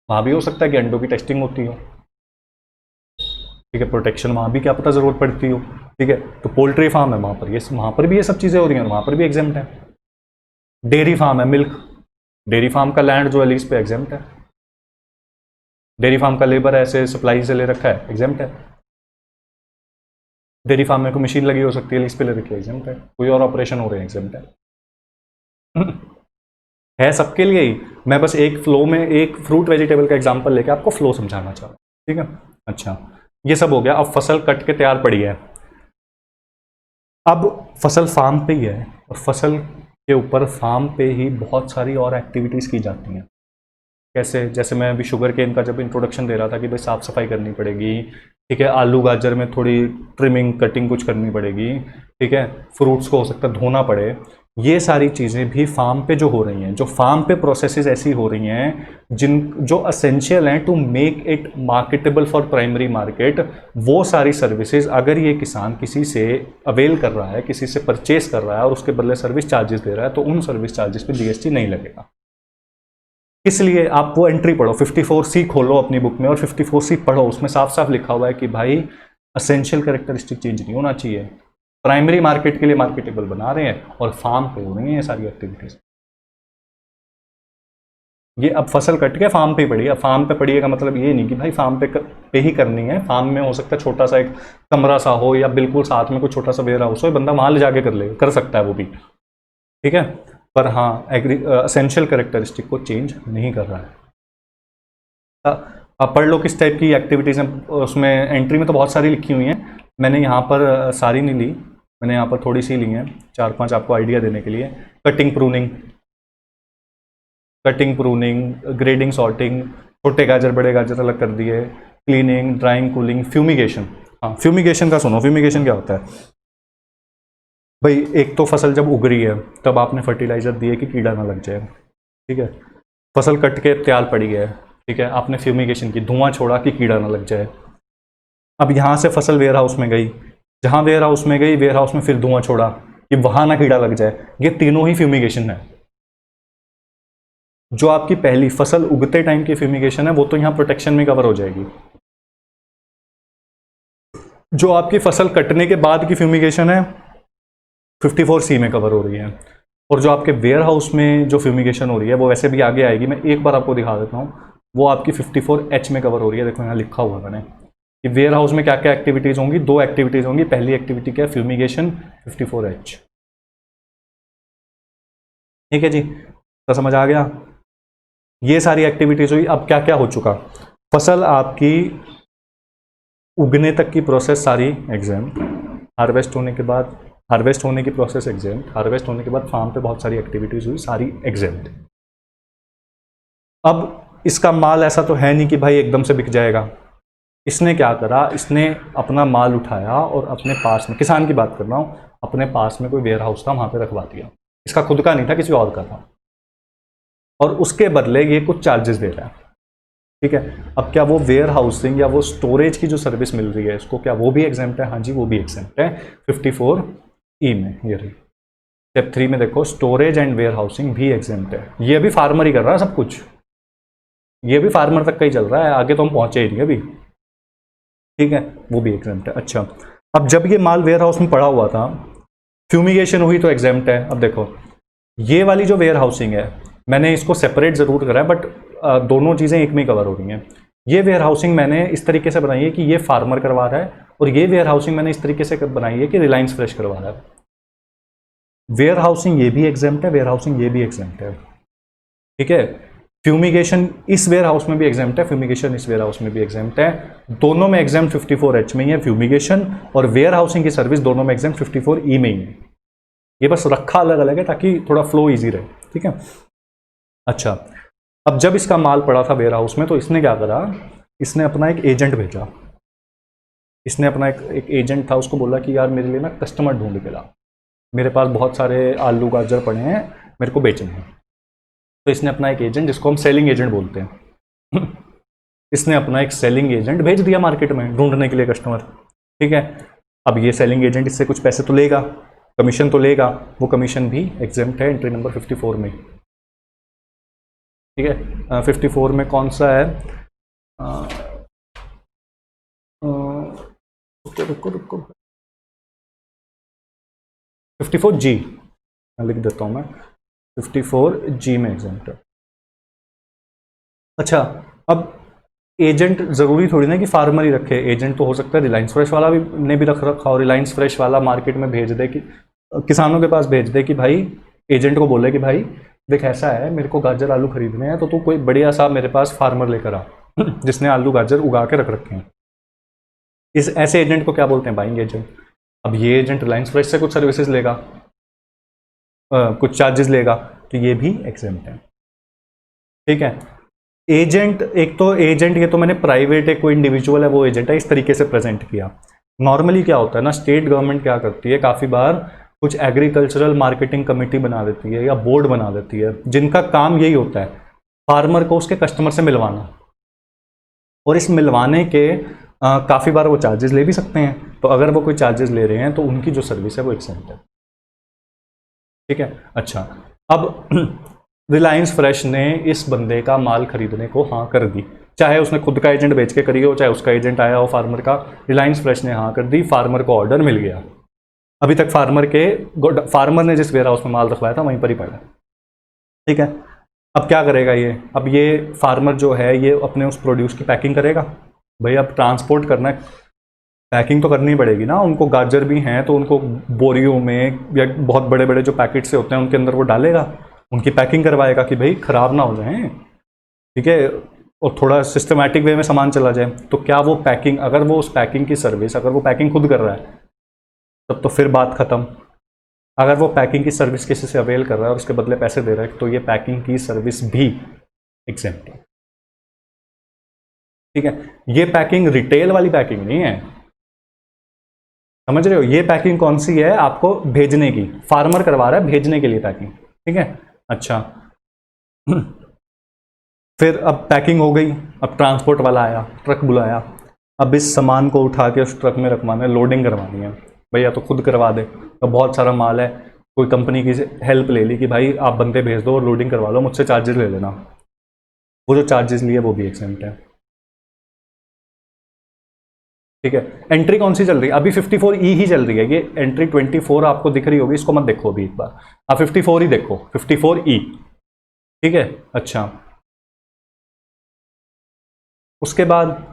वहाँ भी हो सकता है कि अंडों की टेस्टिंग होती हो, ठीक है, प्रोटेक्शन वहाँ भी क्या पता ज़रूरत पड़ती हो, ठीक है। तो पोल्ट्री फार्म है, वहाँ पर भी ये सब चीज़ें हो रही हैं, वहाँ पर भी एग्जेम्प्ट है। डेयरी फार्म है, मिल्क, डेयरी फार्म का लैंड जो है लीज पे एग्जेम्प्ट है। डेयरी फार्म का लेबर ऐसे सप्लाई से ले रखा है, एग्जेम्प्ट है। डेयरी फार्म में कोई मशीन लगी हो सकती है, लीज पे ले रखी है, एग्जेम्प्ट है। कोई और ऑपरेशन हो रहे हैं, एग्जेम्प्ट है सबके लिए ही। मैं बस एक फ्लो में एक फ्रूट वेजिटेबल का एग्जांपल लेके आपको फ्लो समझाना चाह रहा हूँ, ठीक है। अच्छा, ये सब हो गया। अब फसल कट के तैयार पड़ी है, अब फसल फार्म पे ही है, और फसल के ऊपर फार्म पे ही बहुत सारी और एक्टिविटीज़ की जाती हैं। कैसे? जैसे मैं अभी शुगर केन का जब इंट्रोडक्शन दे रहा था कि भाई साफ़ सफाई करनी पड़ेगी, ठीक है, आलू गाजर में थोड़ी ट्रिमिंग कटिंग कुछ करनी पड़ेगी, ठीक है, फ्रूट्स को हो सकता है धोना पड़े। ये सारी चीज़ें भी फार्म पे जो हो रही हैं, जो फार्म पे प्रोसेसेस ऐसी हो रही हैं जिन जो असेंशियल हैं to make it marketable for primary market, वो सारी सर्विसेज अगर ये किसान किसी से अवेल कर रहा है, किसी से परचेस कर रहा है और उसके बदले सर्विस चार्जेस दे रहा है, तो उन सर्विस चार्जेस पे जीएसटी नहीं लगेगा। इसलिए आप वो एंट्री पढ़ो, 54C खोलो अपनी बुक में और 54C पढ़ो, उसमें साफ साफ लिखा हुआ है कि भाई असेंशियल कैरेक्टरिस्टिक चेंज नहीं होना चाहिए, प्राइमरी मार्केट के लिए मार्केटेबल बना रहे हैं और फार्म पे हो रही हैं ये सारी एक्टिविटीज। ये अब फसल कट के फार्म पे पड़ी है। फार्म पे पड़ी है का मतलब ये नहीं कि भाई फार्म पे ही करनी है। फार्म में हो सकता है छोटा सा एक कमरा सा हो या बिल्कुल साथ में कोई छोटा सा वेयर हाउस हो, बंदा वहां ले जाके कर सकता है वो भी, ठीक है। पर हाँ, असेंशियल कैरेक्टरिस्टिक को चेंज नहीं कर रहा है। आप पढ़ लो किस टाइप की एक्टिविटीज़ हैं उसमें। एंट्री में तो बहुत सारी लिखी हुई हैं, मैंने यहाँ पर सारी नहीं ली, मैंने यहाँ पर थोड़ी सी ली हैं, 4-5 आपको आइडिया देने के लिए। कटिंग प्रूनिंग, ग्रेडिंग, सॉर्टिंग, छोटे गाजर बड़े गाजर अलग कर दिए, क्लीनिंग, ड्राइंग, कूलिंग, फ्यूमिगेशन। हाँ, फ्यूमिगेशन का सुनो, फ्यूमिगेशन क्या होता है भाई? एक तो फसल जब उग रही है तब आपने फर्टिलाइजर दिए कि कीड़ा ना लग जाए, ठीक है। फसल कट के तैयार पड़ी है, ठीक है, आपने फ्यूमिगेशन की, धुआं छोड़ा कि कीड़ा ना लग जाए। अब यहाँ से फसल वेयर हाउस में गई, जहाँ वेयर हाउस में गई, वेयर हाउस में फिर धुआं छोड़ा कि वहां ना कीड़ा लग जाए। ये तीनों ही फ्यूमिगेशन है। जो आपकी पहली फसल उगते टाइम की फ्यूमिगेशन है वो तो यहाँ प्रोटेक्शन में कवर हो जाएगी। जो आपकी फसल कटने के बाद की फ्यूमिगेशन है 54C में कवर हो रही है। और जो आपके वेयर हाउस में जो फ्यूमिगेशन हो रही है वो वैसे भी आगे आएगी, मैं एक बार आपको दिखा देता हूँ, वो आपकी 54H में कवर हो रही है। देखो यहाँ लिखा हुआ मैंने कि वेयर हाउस में क्या क्या एक्टिविटीज़ होंगी। 2 एक्टिविटीज़ होंगी। पहली एक्टिविटी क्या है? फ्यूमिगेशन, 54H, ठीक है जी, तो समझ आ गया। ये सारी एक्टिविटीज़ हुई। अब क्या क्या हो चुका? फसल आपकी उगने तक की प्रोसेस सारी एग्जाम, हार्वेस्ट होने के बाद, हार्वेस्ट होने की प्रोसेस एग्जाम, हार्वेस्ट होने के बाद फार्म पे बहुत सारी एक्टिविटीज़ हुई, सारी एग्जाम। अब इसका माल ऐसा तो है नहीं कि भाई एकदम से बिक जाएगा। इसने क्या करा? इसने अपना माल उठाया और अपने पास में, किसान की बात कर रहा हूँ, अपने पास में कोई वेयर हाउस था वहाँ पे रखवा दिया। इसका खुद का नहीं था, किसी और का था, और उसके बदले ये कुछ चार्जेस दे रहा है, ठीक है। अब क्या वो वेयर हाउसिंग या वो स्टोरेज की जो सर्विस मिल रही है इसको, क्या वो भी एग्जेम्प्ट है? हाँ जी, वो भी एग्जेम्प्ट है 54E में। ये रही स्टेप 3 में देखो, स्टोरेज एंड वेयर हाउसिंग भी एग्जेम्प्ट है। ये भी फार्मर ही कर रहा है सब कुछ, ये भी फार्मर तक का ही चल रहा है, आगे तो हम पहुंचे ही नहीं अभी, ठीक है, वो भी एग्जेम्प्ट है। अच्छा, अब जब ये माल वेयर हाउस में पड़ा हुआ था, फ्यूमिगेशन हुई तो एग्जेम्प्ट है। अब देखो ये वाली जो वेयर हाउसिंग है, मैंने इसको सेपरेट जरूर करा है, बट दोनों चीज़ें एक में ही कवर हो रही हैं। ये वेयर हाउसिंग मैंने इस तरीके से बनाई है कि ये फार्मर करवा रहा है, और ये वेयर हाउसिंग मैंने इस तरीके से बनाई है कि रिलायंस फ्रेश करवा रहा है। वेयर हाउसिंग ये भी एग्जेम्प्ट है, वेयर हाउसिंग ये भी एग्जेम्प्ट है, ठीक है। फ्यूमिगेशन इस वेयर हाउस में भी एग्जेम्प्ट है, फ्यूमिगेशन इस वेयर हाउस में भी एग्जेम्प्ट है। दोनों में एग्जेम्प्ट 54H में ही है फ्यूमिगेशन, और वेयर हाउसिंग की सर्विस दोनों में एग्जेम्प्ट 54E में ही है। ये बस रखा अलग अलग है ताकि थोड़ा फ्लो ईजी रहे, ठीक है। अच्छा, अब जब इसका माल पड़ा था वेयर हाउस में तो इसने क्या करा? इसने अपना एक एजेंट भेजा। इसने अपना एक एजेंट था, उसको बोला कि यार मेरे लिए ना कस्टमर ढूंढ के ला, मेरे पास बहुत सारे आलू गाजर पड़े हैं, मेरे को बेचने हैं। तो इसने अपना एक एजेंट, जिसको हम सेलिंग एजेंट बोलते हैं इसने अपना एक सेलिंग एजेंट भेज दिया मार्केट में ढूंढने के लिए कस्टमर, ठीक है। अब ये सेलिंग एजेंट इससे कुछ पैसे तो लेगा, कमीशन तो लेगा, वो कमीशन भी एग्जेम्प्ट है एंट्री नंबर 54 में। ठीक है। 54 में कौन सा है? रुको रुको रुको, 54G लिख देता हूँ मैं, 54G में एग्जाम्प्ट है। अच्छा, अब एजेंट ज़रूरी थोड़ी ना कि फार्मर ही रखे, एजेंट तो हो सकता है रिलायंस फ्रेश वाला भी ने भी रख रखा हो, रिलायंस फ्रेश वाला मार्केट में भेज दे कि किसानों के पास भेज दे कि भाई, एजेंट को बोले कि भाई देख ऐसा है, मेरे को गाजर आलू खरीदने हैं, तो तू कोई बढ़िया सा मेरे पास फार्मर लेकर आ जिसने आलू गाजर उगा के रख रखे हैं। इस ऐसे एजेंट को क्या बोलते हैं? Buying agent. अब ये एजेंट रिलायंस फ्रेश से कुछ सर्विसेज लेगा, कुछ चार्जेस लेगा, तो ये भी एग्जेम्प्ट है। ठीक है। एजेंट, एक तो एजेंट, ये तो मैंने प्राइवेट है, कोई इंडिविजुअल है वो एजेंट है, इस तरीके से प्रेजेंट किया। नॉर्मली क्या होता है ना, स्टेट गवर्नमेंट क्या करती है, काफ़ी बार कुछ एग्रीकल्चरल मार्केटिंग कमेटी बना देती है या बोर्ड बना देती है, जिनका काम यही होता है फार्मर को उसके कस्टमर से मिलवाना, और इस मिलवाने के काफ़ी बार वो चार्जेस ले भी सकते हैं। तो अगर वो कोई चार्जेस ले रहे हैं तो उनकी जो सर्विस है वो एग्जेम्प्ट है। ठीक है। अच्छा, अब रिलायंस फ्रेश ने इस बंदे का माल खरीदने को हाँ कर दी, चाहे उसने खुद का एजेंट बेच के करी हो, चाहे उसका एजेंट आया हो फार्मर का, रिलायंस फ्रेश ने हाँ कर दी, फार्मर को ऑर्डर मिल गया। अभी तक फार्मर ने जिस वेयर हाउस में माल रखवाया था वहीं पर ही पड़ा। ठीक है। अब क्या करेगा ये? अब ये फार्मर जो है ये अपने उस प्रोड्यूस की पैकिंग करेगा। भाई अब ट्रांसपोर्ट करना है, पैकिंग तो करनी पड़ेगी ना, उनको गाजर भी हैं तो उनको बोरियों में या बहुत बड़े बड़े जो पैकेट से होते हैं उनके अंदर वो डालेगा, उनकी पैकिंग करवाएगा कि भाई ख़राब ना हो जाए। ठीक है। और थोड़ा सिस्टमैटिक वे में सामान चला जाए। तो क्या वो पैकिंग, अगर वो उस पैकिंग की सर्विस, अगर वो पैकिंग खुद कर रहा है तब तो फिर बात ख़त्म। अगर वो पैकिंग की सर्विस किसी से अवेल कर रहा है और उसके बदले पैसे दे रहा है तो ये पैकिंग की सर्विस भी एग्जेम्प्ट है। ठीक है। ये पैकिंग रिटेल वाली पैकिंग नहीं है, समझ रहे हो? ये पैकिंग कौन सी है? आपको भेजने की, फार्मर करवा रहा है भेजने के लिए पैकिंग। ठीक है। अच्छा फिर अब पैकिंग हो गई, अब ट्रांसपोर्ट वाला आया, ट्रक बुलाया, अब इस सामान को उठा के उस ट्रक में रखवाना है, लोडिंग करवानी है। भैया तो खुद करवा दे, तो बहुत सारा माल है, कोई कंपनी की हेल्प ले ली कि भाई आप बंदे भेज दो और लोडिंग करवा लो, मुझसे चार्जेस ले लेना, वो जो चार्जेस लिए वो भी एग्जेम्प्ट है। ठीक है। एंट्री कौन सी चल रही है? अभी 54E ही चल रही है। ये एंट्री 24 आपको दिख रही होगी, इसको मत देखो अभी, एक बार आप 54 ही देखो, 54E। ठीक है। अच्छा, उसके बाद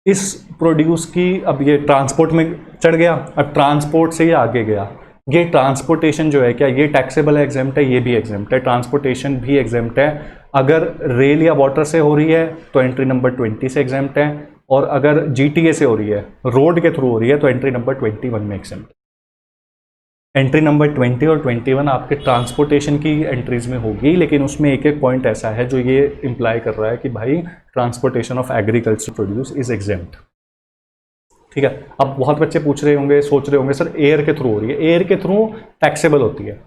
इस प्रोड्यूस की, अब ये ट्रांसपोर्ट में चढ़ गया, अब ट्रांसपोर्ट से ये आगे गया, ये ट्रांसपोर्टेशन जो है क्या ये टैक्सेबल है? एग्जेम्प्ट है। ये भी एग्जेम्प्ट है, ट्रांसपोर्टेशन भी एग्जेम्प्ट है। अगर रेल या वाटर से हो रही है तो एंट्री नंबर 20 से एग्जेम्प्ट है, और अगर जीटीए से हो रही है, रोड के थ्रू हो रही है, तो एंट्री नंबर 21 में एग्जेम्प्ट। एंट्री नंबर 20 और 21 आपके ट्रांसपोर्टेशन की एंट्रीज में होगी, लेकिन उसमें एक एक पॉइंट ऐसा है जो ये इंप्लाई कर रहा है कि भाई transportation of agriculture produce is exempt. ठीक है। अब बहुत बच्चे पूछ रहे होंगे, सोच रहे होंगे सर एयर के थ्रू हो रही है, एयर के थ्रू टैक्सेबल होती है,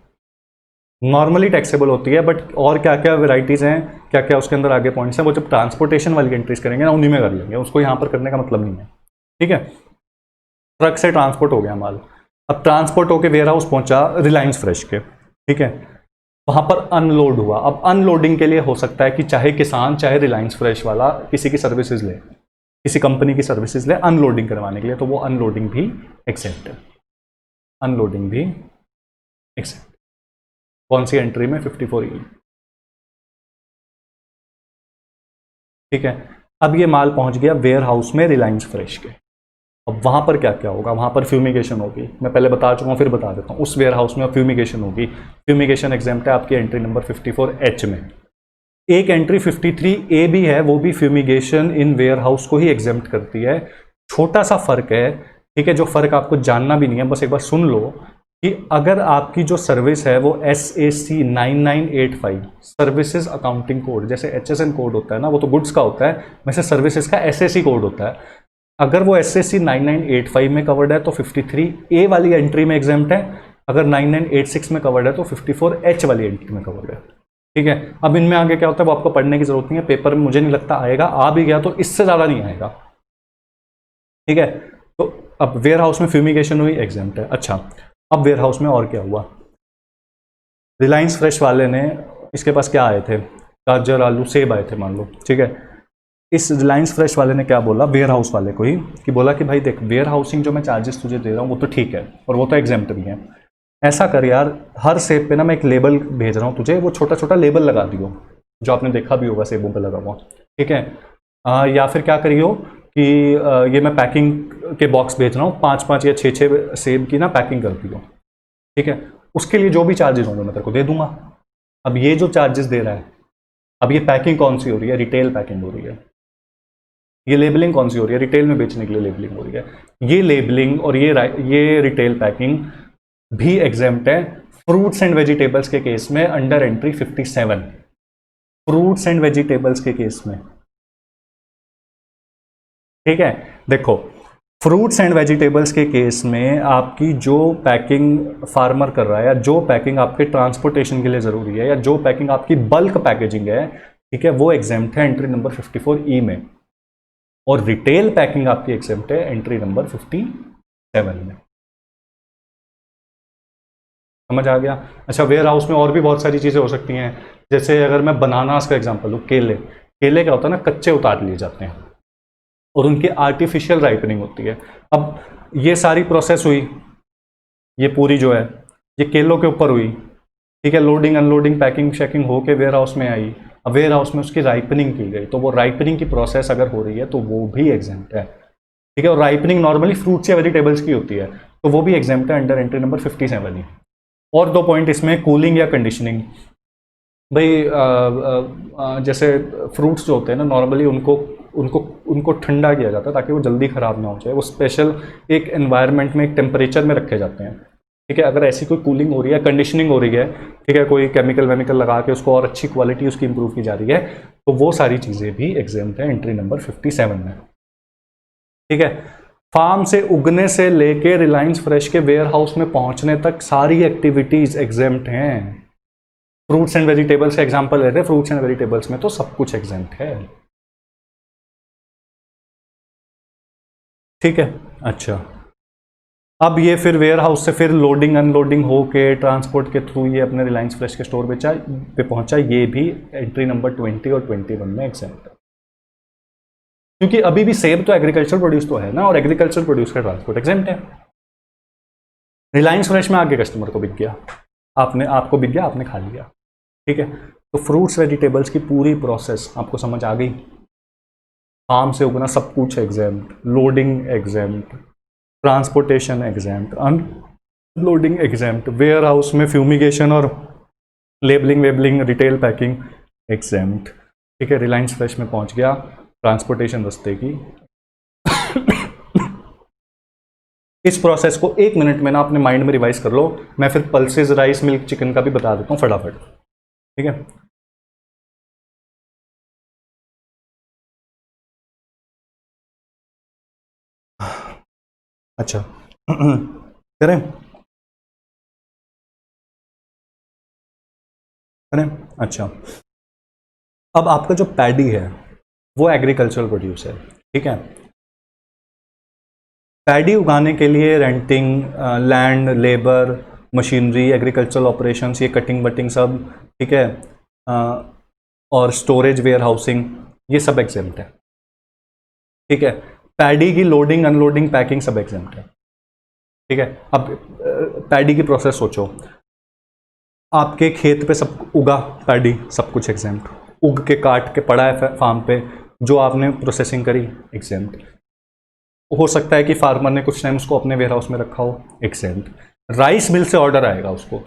नॉर्मली टैक्सेबल होती है, बट और क्या क्या वेराइटीज़ हैं, क्या क्या उसके अंदर आगे पॉइंट्स हैं, वो जब ट्रांसपोर्टेशन वाली एंट्रीज करेंगे ना उन्हीं में कर लेंगे, उसको यहाँ पर करने का मतलब नहीं है। ठीक है। ट्रक से ट्रांसपोर्ट हो गया माल, अब ट्रांसपोर्ट होकर वेयर हाउस पहुंचा रिलायंस फ्रेश के। ठीक है। वहां पर अनलोड हुआ। अब अनलोडिंग के लिए हो सकता है कि चाहे किसान चाहे रिलायंस फ्रेश वाला किसी की सर्विसेज ले, किसी कंपनी की सर्विसेज ले अनलोडिंग करवाने के लिए, तो वो अनलोडिंग भी एक्सेप्ट है, अनलोडिंग भी एक्सेप्ट। कौन सी एंट्री में? 54E। ठीक है। अब ये माल पहुंच गया वेयर हाउस में रिलायंस फ्रेश के। अब वहां पर क्या क्या होगा? वहां पर फ्यूमिगेशन होगी, मैं पहले बता चुका हूं फिर बता देता हूं। उस वेयर हाउस में फ्यूमिगेशन होगी, फ्यूमिगेशन एग्जाम्प्ट है आपकी एंट्री नंबर 54H में। एक एंट्री 53A भी है, वो भी फ्यूमिगेशन इन वेयर हाउस को ही एग्जेम्प्ट करती है। छोटा सा फर्क है, ठीक है, जो फर्क आपको जानना भी नहीं है, बस एक बार सुन लो कि अगर आपकी जो सर्विस है वो SAC 9985 सर्विसेज अकाउंटिंग कोड, जैसे HSN कोड होता है ना, वो तो गुड्स का होता है, वैसे सर्विसेज का SAC कोड होता है। अगर वो SAC 9985 में कवर्ड है तो 53A वाली एंट्री में एग्जेम्प्ट है, अगर 9986 में कवर्ड है तो 54H वाली एंट्री में कवर्ड है। ठीक है। अब इनमें आगे क्या होता है वो आपको पढ़ने की जरूरत नहीं है, पेपर में मुझे नहीं लगता आएगा, आ भी गया तो इससे ज़्यादा नहीं आएगा। ठीक है। तो अब वेयर हाउस में फ्यूमिगेशन हुई, एग्जेम्प्ट है। अच्छा, अब वेयर हाउस में और क्या हुआ? रिलायंस फ्रेश वाले ने, इसके पास क्या आए थे, गाजर आलू सेब आए थे मान लो, ठीक है। इस रिलायंस फ्रेश वाले ने क्या बोला, वेयर हाउस वाले को ही, कि बोला कि भाई देख वेयर हाउसिंग जो मैं चार्जेस तुझे दे रहा हूँ वो तो ठीक है और वो तो एग्जेम्प्ट भी है, ऐसा कर यार हर सेब पे ना मैं एक लेबल भेज रहा हूँ तुझे, वो छोटा छोटा लेबल लगा दियो जो आपने देखा भी होगा सेबों पे लगा हुआ, ठीक है। या फिर क्या करियो कि ये मैं पैकिंग के बॉक्स भेज रहा हूँ, 5-5 या 6-6 सेब की ना पैकिंग कर दियो, ठीक है। उसके लिए जो भी चार्जेस होंगे मैं तेरे को दे दूंगा। अब ये जो चार्जेस दे रहा है, अब ये पैकिंग कौन सी हो रही है, रिटेल पैकिंग हो रही है। ये लेबलिंग कौन सी हो रही है, रिटेल में बेचने के लिए लेबलिंग हो रही है। ये लेबलिंग और ये रिटेल पैकिंग भी एग्जेम्प्ट है फ्रूट्स एंड वेजिटेबल्स के केस में under entry 57। Fruits and vegetables के केस में, ठीक है। देखो फ्रूट्स एंड वेजिटेबल्स के केस में आपकी जो पैकिंग फार्मर कर रहा है या जो पैकिंग आपके ट्रांसपोर्टेशन के लिए ज़रूरी है या जो पैकिंग आपकी बल्क पैकेजिंग है, ठीक है, वो एग्जेम्प्ट है एंट्री नंबर 54E में, और रिटेल पैकिंग आपकी एग्जेम्प्ट है एंट्री नंबर 57 में। समझ आ गया। अच्छा, वेयर हाउस में और भी बहुत सारी चीज़ें हो सकती हैं, जैसे अगर मैं बनानास का एग्जांपल लूँ, केले, केले क्या होता है ना, कच्चे उतार लिए जाते हैं और उनकी आर्टिफिशियल राइपनिंग होती है। अब ये सारी प्रोसेस हुई, ये पूरी जो है ये केलों के ऊपर हुई, ठीक है, लोडिंग अनलोडिंग पैकिंग शैकिंग होके वेयर हाउस में आई, अब वेयर हाउस में उसकी राइपनिंग की गई, तो वो राइपनिंग की प्रोसेस अगर हो रही है तो वो भी एग्जेम्प्ट है, ठीक है। और राइपनिंग नॉर्मली फ्रूट्स या वेजिटेबल्स की होती है, तो वो भी एग्जेम्प्ट है अंडर एंट्री नंबर 57 ही। और 2 पॉइंट इसमें, कूलिंग या कंडीशनिंग। भाई जैसे फ्रूट्स जो होते हैं ना, नॉर्मली उनको उनको उनको ठंडा किया जाता है ताकि वो जल्दी ख़राब ना हो जाए, वो स्पेशल एक एनवायरनमेंट में एक टेम्परेचर में रखे जाते हैं, ठीक है। अगर ऐसी कोई कूलिंग हो रही है, कंडीशनिंग हो रही है, ठीक है, कोई केमिकल वेमिकल लगा के उसको और अच्छी क्वालिटी उसकी इंप्रूव की जा रही है, तो वो सारी चीज़ें भी एग्जेम्प्ट है एंट्री नंबर 57 में, ठीक है। फार्म से उगने से लेके रिलायंस फ्रेश के वेयर हाउस में पहुंचने तक सारी एक्टिविटीज एग्जेम्प्ट हैं। फ्रूट्स एंड वेजिटेबल्स का एग्जांपल लेते हैं, फ्रूट्स एंड वेजिटेबल्स में तो सब कुछ एग्जेम्प्ट है, ठीक है। अच्छा, अब ये फिर वेयर हाउस से फिर लोडिंग अनलोडिंग होके ट्रांसपोर्ट के थ्रू ये अपने रिलायंस फ्रेश के स्टोर पे पहुंचा, ये भी एंट्री नंबर 20 और 21 में एग्जेम्प्ट है, क्योंकि अभी भी सेब तो एग्रीकल्चर प्रोड्यूस तो है ना, और एग्रीकल्चर प्रोड्यूस का ट्रांसपोर्ट एग्जेम्प्ट है। रिलायंस फ्रेश में आगे कस्टमर को बिक गया, आपको बिक गया, आपने खा लिया, ठीक है। तो फ्रूट्स वेजिटेबल्स की पूरी प्रोसेस आपको समझ आ गई। फार्म से उगना सब कुछ exempt, loading exempt, transportation exempt, unloading exempt, warehouse में फ्यूमिगेशन और लेबलिंग वेबलिंग रिटेल पैकिंग एग्जेम्प्ट, ठीक है। रिलायंस फ्रेश में पहुंच गया, ट्रांसपोर्टेशन रस्ते की। इस प्रोसेस को 1 मिनट में ना अपने माइंड में रिवाइज कर लो, मैं फिर पल्सेस राइस मिल्क चिकन का भी बता देता हूँ फटाफट, ठीक है। अच्छा करें करें। अच्छा, अब आपका जो पैडी है वो एग्रीकल्चरल प्रोड्यूस है, ठीक है। पैडी उगाने के लिए renting, land, labour, machinery, agricultural operations, ये कटिंग वटिंग सब, ठीक है, और स्टोरेज वेयर हाउसिंग, ये सब एग्जेम्प्ट है, ठीक है। पैडी की लोडिंग अनलोडिंग पैकिंग सब एग्जेम्प्ट है, ठीक है। अब पैडी की प्रोसेस सोचो, आपके खेत पे सब उगा पैडी, सब कुछ एग्जेम्प्ट, उग के काट के पड़ा है फार्म पे, जो आपने प्रोसेसिंग करी एग्जेम्प्ट। हो सकता है कि फार्मर ने कुछ टाइम उसको अपने वेयर हाउस में रखा हो, एग्जेम्प्ट। राइस मिल से ऑर्डर आएगा उसको,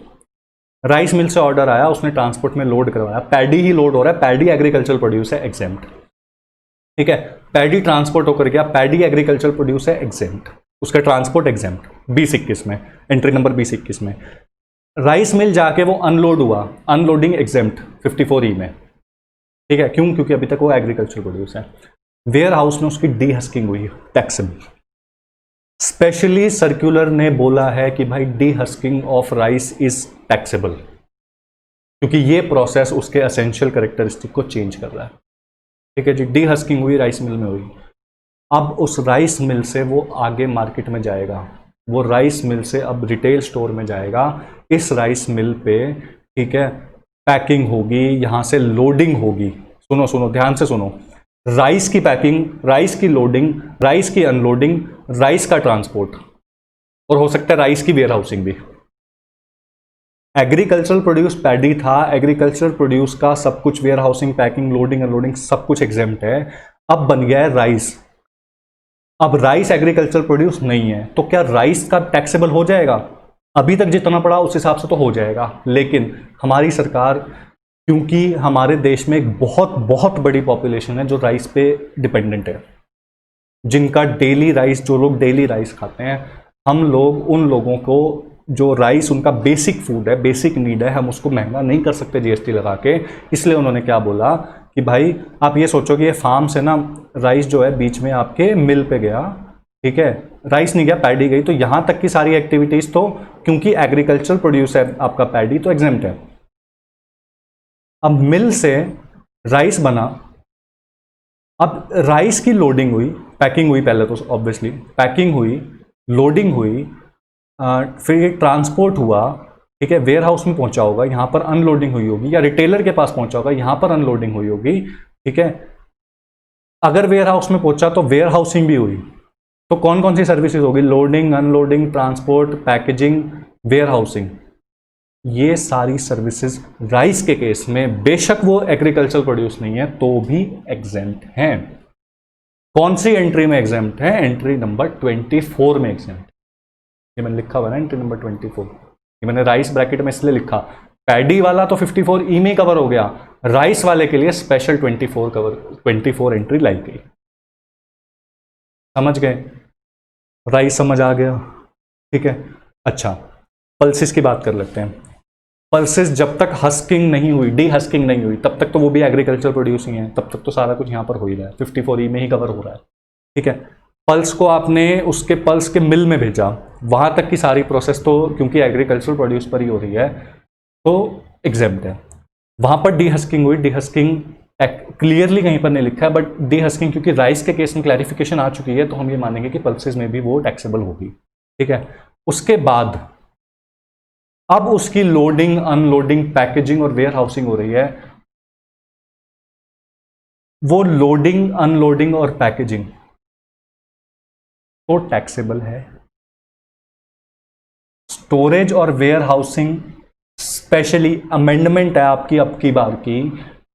राइस मिल से ऑर्डर आया, उसने ट्रांसपोर्ट में लोड करवाया, पैडी ही लोड हो रहा है, पैडी एग्रीकल्चर प्रोड्यूस है, एग्जेम्प्ट, ठीक है। पैडी ट्रांसपोर्ट होकर गया, पैडी एग्रीकल्चर प्रोड्यूस है, एग्जेम्प्ट, उसका ट्रांसपोर्ट एग्जेम्प्ट 20-21 में, एंट्री नंबर 20-21 में। राइस मिल जाके वो अनलोड हुआ, अनलोडिंग एग्जेम्प्ट 54E में, ठीक है। क्यों? क्योंकि अभी तक वो एग्रीकल्चर प्रोड्यूस है। वेयर हाउस में उसकी डी हस्किंग हुई, टैक्सेबल। स्पेशली सर्कुलर ने बोला है कि भाई dehusking of rice is taxable, क्योंकि ये प्रोसेस उसके एसेंशियल कैरेक्टरिस्टिक को चेंज कर रहा है, ठीक है जी। डी हस्किंग हुई, राइस मिल में हुई। अब उस राइस मिल से वो आगे मार्केट में जाएगा, वो राइस मिल से अब रिटेल स्टोर में जाएगा। इस राइस मिल पे, ठीक है, पैकिंग होगी, यहाँ से लोडिंग होगी। सुनो सुनो ध्यान से सुनो, राइस की पैकिंग, राइस की लोडिंग, राइस की अनलोडिंग, राइस का ट्रांसपोर्ट, और हो सकता है राइस की वेयर हाउसिंग भी। एग्रीकल्चरल प्रोड्यूस पैडी था, एग्रीकल्चरल प्रोड्यूस का सब कुछ warehousing, packing, loading, unloading सब कुछ एग्जेम्प्ट है। अब बन गया है राइस। अब राइस एग्रीकल्चरल प्रोड्यूस नहीं है, तो क्या राइस का टैक्सेबल हो जाएगा? अभी तक जितना पड़ा उस हिसाब से तो हो जाएगा, लेकिन हमारी सरकार, क्योंकि हमारे देश में एक बहुत बहुत बड़ी पॉपुलेशन है जो राइस पे डिपेंडेंट है, जिनका डेली राइस, जो लोग डेली राइस खाते हैं, हम लोग उन लोगों को जो राइस उनका बेसिक फूड है, बेसिक नीड है, हम उसको महंगा नहीं कर सकते जीएसटी लगा के। इसलिए उन्होंने क्या बोला कि भाई आप ये सोचो कि ये फार्म से ना राइस जो है बीच में आपके मिल पे गया, ठीक है, राइस नहीं गया, पैडी गई, तो यहां तक की सारी एक्टिविटीज तो, क्योंकि एग्रीकल्चर प्रोड्यूस है आपका पैडी, तो एग्जेम्प्ट है। अब मिल से राइस बना, अब राइस की लोडिंग हुई, पैकिंग हुई, पहले तो ऑब्वियसली पैकिंग हुई, लोडिंग हुई, फिर ट्रांसपोर्ट हुआ, ठीक है, वेयर हाउस में पहुंचा होगा, यहां पर अनलोडिंग हुई होगी, या रिटेलर के पास पहुंचा होगा, यहां पर अनलोडिंग हुई होगी, ठीक है। अगर वेयर हाउस में पहुंचा तो वेयर हाउसिंग भी हुई। तो कौन कौन सी सर्विसेज होगी? Loading, unloading, transport, packaging, warehousing. ये सारी सर्विसेज राइस के केस में, बेशक वो एग्रीकल्चर प्रोड्यूस नहीं है तो भी एग्जेम्प्ट हैं। कौन सी एंट्री में एग्जेम्प्ट है? एंट्री नंबर 24 में एग्जेम्प्ट। ये मैंने लिखा हुआ ना एंट्री नंबर 24, ये मैंने राइस ब्रैकेट में इसलिए लिखा। पैडी वाला तो 54 में कवर हो गया, राइस वाले के लिए स्पेशल 24 एंट्री लाई गई। समझ गए? राइस समझ आ गया, ठीक है। अच्छा, पल्सेस की बात कर लेते हैं। पल्सेस जब तक हस्किंग नहीं हुई, डी हस्किंग नहीं हुई, तब तक तो वो भी एग्रीकल्चर प्रोड्यूस ही है, तब तक तो सारा कुछ यहाँ पर हो ही रहा है, 54 में ही कवर हो रहा है, ठीक है। पल्स को आपने उसके पल्स के मिल में भेजा, वहां तक की सारी प्रोसेस तो क्योंकि एग्रीकल्चर प्रोड्यूस पर ही हो रही है तो एग्जेम्प्ट है। वहां पर डी हस्किंग हुई, डी हस्किंग क्लियरली कहीं पर नहीं लिखा है, बट डी हस्किंग क्योंकि राइस के केस में क्लैरिफिकेशन आ चुकी है तो हम ये मानेंगे कि पल्सेस में भी वो टैक्सेबल होगी, ठीक है। उसके बाद अब उसकी लोडिंग, अनलोडिंग, पैकेजिंग और वेयर हाउसिंग हो रही है। वो लोडिंग, अनलोडिंग और पैकेजिंग तो टैक्सेबल है। स्टोरेज और वेयर हाउसिंग स्पेशली अमेंडमेंट है आपकी अब की बार की,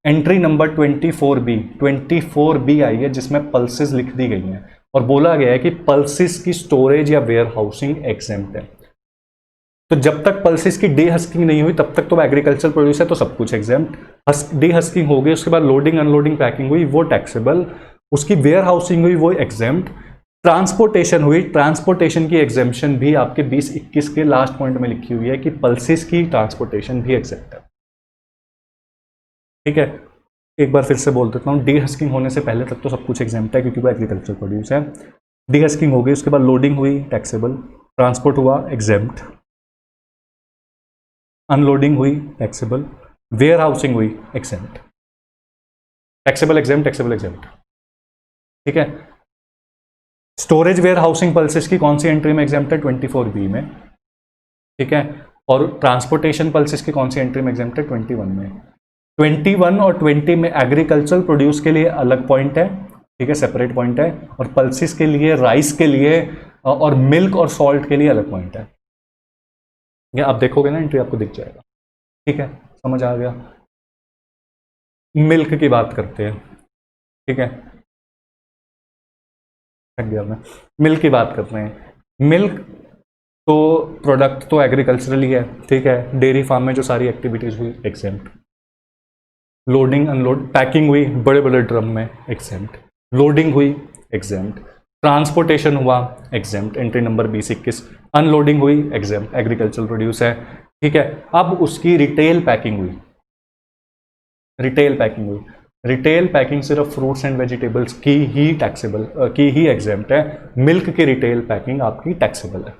एंट्री नंबर 24B आई है, जिसमें पल्सेस लिख दी गई हैं और बोला गया है कि पल्सेस की स्टोरेज या वेयर हाउसिंग एग्जेम्प्ट है। तो जब तक पल्सेस की डी हस्किंग नहीं हुई तब तक तो एग्रीकल्चर प्रोड्यूस है, तो सब कुछ एग्जेम्प्ट। डी हस्किंग हो गई, उसके बाद लोडिंग, अनलोडिंग, पैकिंग हुई, वो टैक्सेबल। उसकी वेयर हाउसिंग हुई, वो एग्जेम्प्ट। ट्रांसपोर्टेशन हुई, ट्रांसपोर्टेशन की एग्जेम्पशन भी आपके 20-21 के लास्ट पॉइंट में लिखी हुई है कि पल्सेस की ट्रांसपोर्टेशन भी एग्जेम्प्ट है, ठीक है। एक बार फिर से बोल देता हूँ, डी हस्किंग होने से पहले तक तो सब कुछ एग्जेम्प्ट है क्योंकि वो एग्रीकल्चर प्रोड्यूस है। डी हस्किंग हो गई, उसके बाद लोडिंग हुई, टैक्सेबल। ट्रांसपोर्ट हुआ, एग्जेम्प्ट। अनलोडिंग हुई, टैक्सेबल। वेयर हाउसिंग हुई, exempt. Taxable, exempt, taxable, exempt, ठीक है। स्टोरेज, वेयर हाउसिंग, पल्सेस की कौन सी एंट्री में एग्जेम्प्ट है? 24B में, ठीक है। और ट्रांसपोर्टेशन पल्सेस की कौन सी एंट्री में एग्जेम्प्ट है? 21 में। 21 और 20 में एग्रीकल्चर प्रोड्यूस के लिए अलग पॉइंट है, ठीक है, सेपरेट पॉइंट है, और पल्सेस के लिए, राइस के लिए और मिल्क और सॉल्ट के लिए अलग पॉइंट है। ये आप देखोगे ना एंट्री, आपको दिख जाएगा, ठीक है, समझ आ गया। मिल्क की बात करते हैं, ठीक है, मिल्क की बात करते हैं। मिल्क तो प्रोडक्ट तो एग्रीकल्चरल ही है, ठीक है। डेयरी फार्म में जो सारी एक्टिविटीज हुई, एग्जेम्प्ट। लोडिंग, अनलोड, पैकिंग हुई बड़े बड़े ड्रम में, एग्जेम्प्ट। लोडिंग हुई, एग्जेम्प्ट। ट्रांसपोर्टेशन हुआ, एग्जेम्प्ट, एंट्री नंबर 20-21। अनलोडिंग हुई, एग्जेम्प्ट, एग्रीकल्चर प्रोड्यूस है, ठीक है। अब उसकी रिटेल पैकिंग हुई, रिटेल पैकिंग हुई। रिटेल पैकिंग सिर्फ फ्रूट्स एंड वेजिटेबल्स की ही टैक्सेबल, की ही एग्जेम्प्ट है। मिल्क की रिटेल पैकिंग आपकी टैक्सेबल है।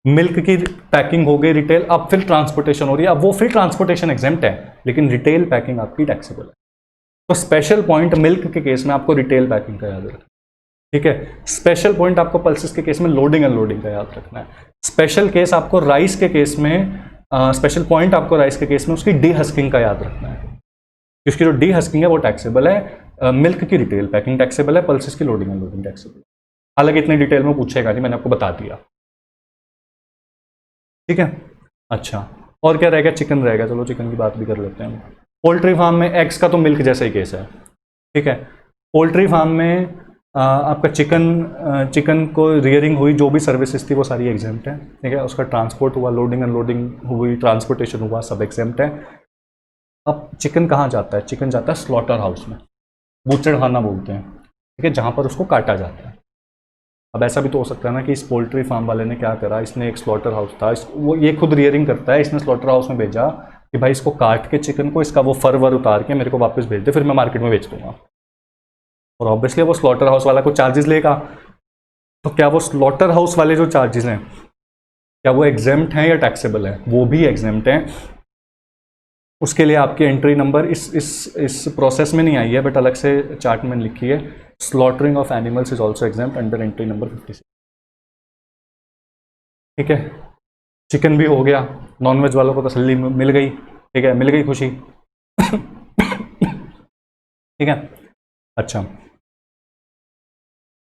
मिल्क की पैकिंग हो गई रिटेल, अब फिर ट्रांसपोर्टेशन हो रही है, अब वो फिर ट्रांसपोर्टेशन एग्जेम्प्ट है, लेकिन रिटेल पैकिंग आपकी टैक्सेबल है। तो स्पेशल पॉइंट मिल्क के केस में आपको रिटेल पैकिंग का याद रखना, ठीक है। स्पेशल पॉइंट आपको पल्सेस के केस में लोडिंग अनलोडिंग का याद रखना है। स्पेशल केस आपको राइस के केस में स्पेशल पॉइंट आपको राइस के केस में उसकी डी हस्किंग का याद रखना है, उसकी जो डी हस्किंग है वो टैक्सेबल है, मिल्क की रिटेल पैकिंग टैक्सेबल है, पल्सेस की लोडिंग अनलोडिंग टैक्सेबल। हालांकि इतनी डिटेल में पूछेगा नहीं, मैंने आपको बता दिया, ठीक है। अच्छा, और क्या रहेगा, चिकन रहेगा, चलो चिकन की बात भी कर लेते हैं। पोल्ट्री फार्म में एग्स का तो मिल्क जैसा ही केस है, ठीक है। पोल्ट्री फार्म में आपका चिकन को रियरिंग हुई, जो भी सर्विसेज थी वो सारी एग्जेम्प्ट है, ठीक है। उसका ट्रांसपोर्ट हुआ, लोडिंग अनलोडिंग हुई, ट्रांसपोर्टेशन हुआ, सब एग्जेम्प्ट है। अब चिकन कहाँ जाता है, चिकन जाता है स्लॉटर हाउस में, बूचड़ खाना बोलते हैं, ठीक है, जहाँ पर उसको काटा जाता है। अब ऐसा भी तो हो सकता है ना कि इस पोल्ट्री फार्म वाले ने क्या करा, इसने एक स्लॉटर हाउस था, वो ये खुद रियरिंग करता है, इसने स्लॉटर हाउस में भेजा कि भाई इसको काट के चिकन को, इसका वो फर वर उतार के मेरे को वापस भेज दे, फिर मैं मार्केट में बेच दूंगा। और ऑब्वियसली वो स्लॉटर हाउस वाला को चार्जेस लेगा। तो क्या वो स्लॉटर हाउस वाले जो चार्जेस हैं, क्या वो एग्जेम्प्ट हैं या टैक्सेबल है? वो भी एग्जेम्प्ट हैं। उसके लिए आपकी एंट्री नंबर इस प्रोसेस में नहीं आई है, बट अलग से चार्ट में लिखी है, slaughtering of animals is also exempt under entry number 56, ठीक है। चिकन भी हो गया, नॉनवेज वालों को तसल्ली मिल गई, ठीक है, मिल गई खुशी ठीक है। अच्छा,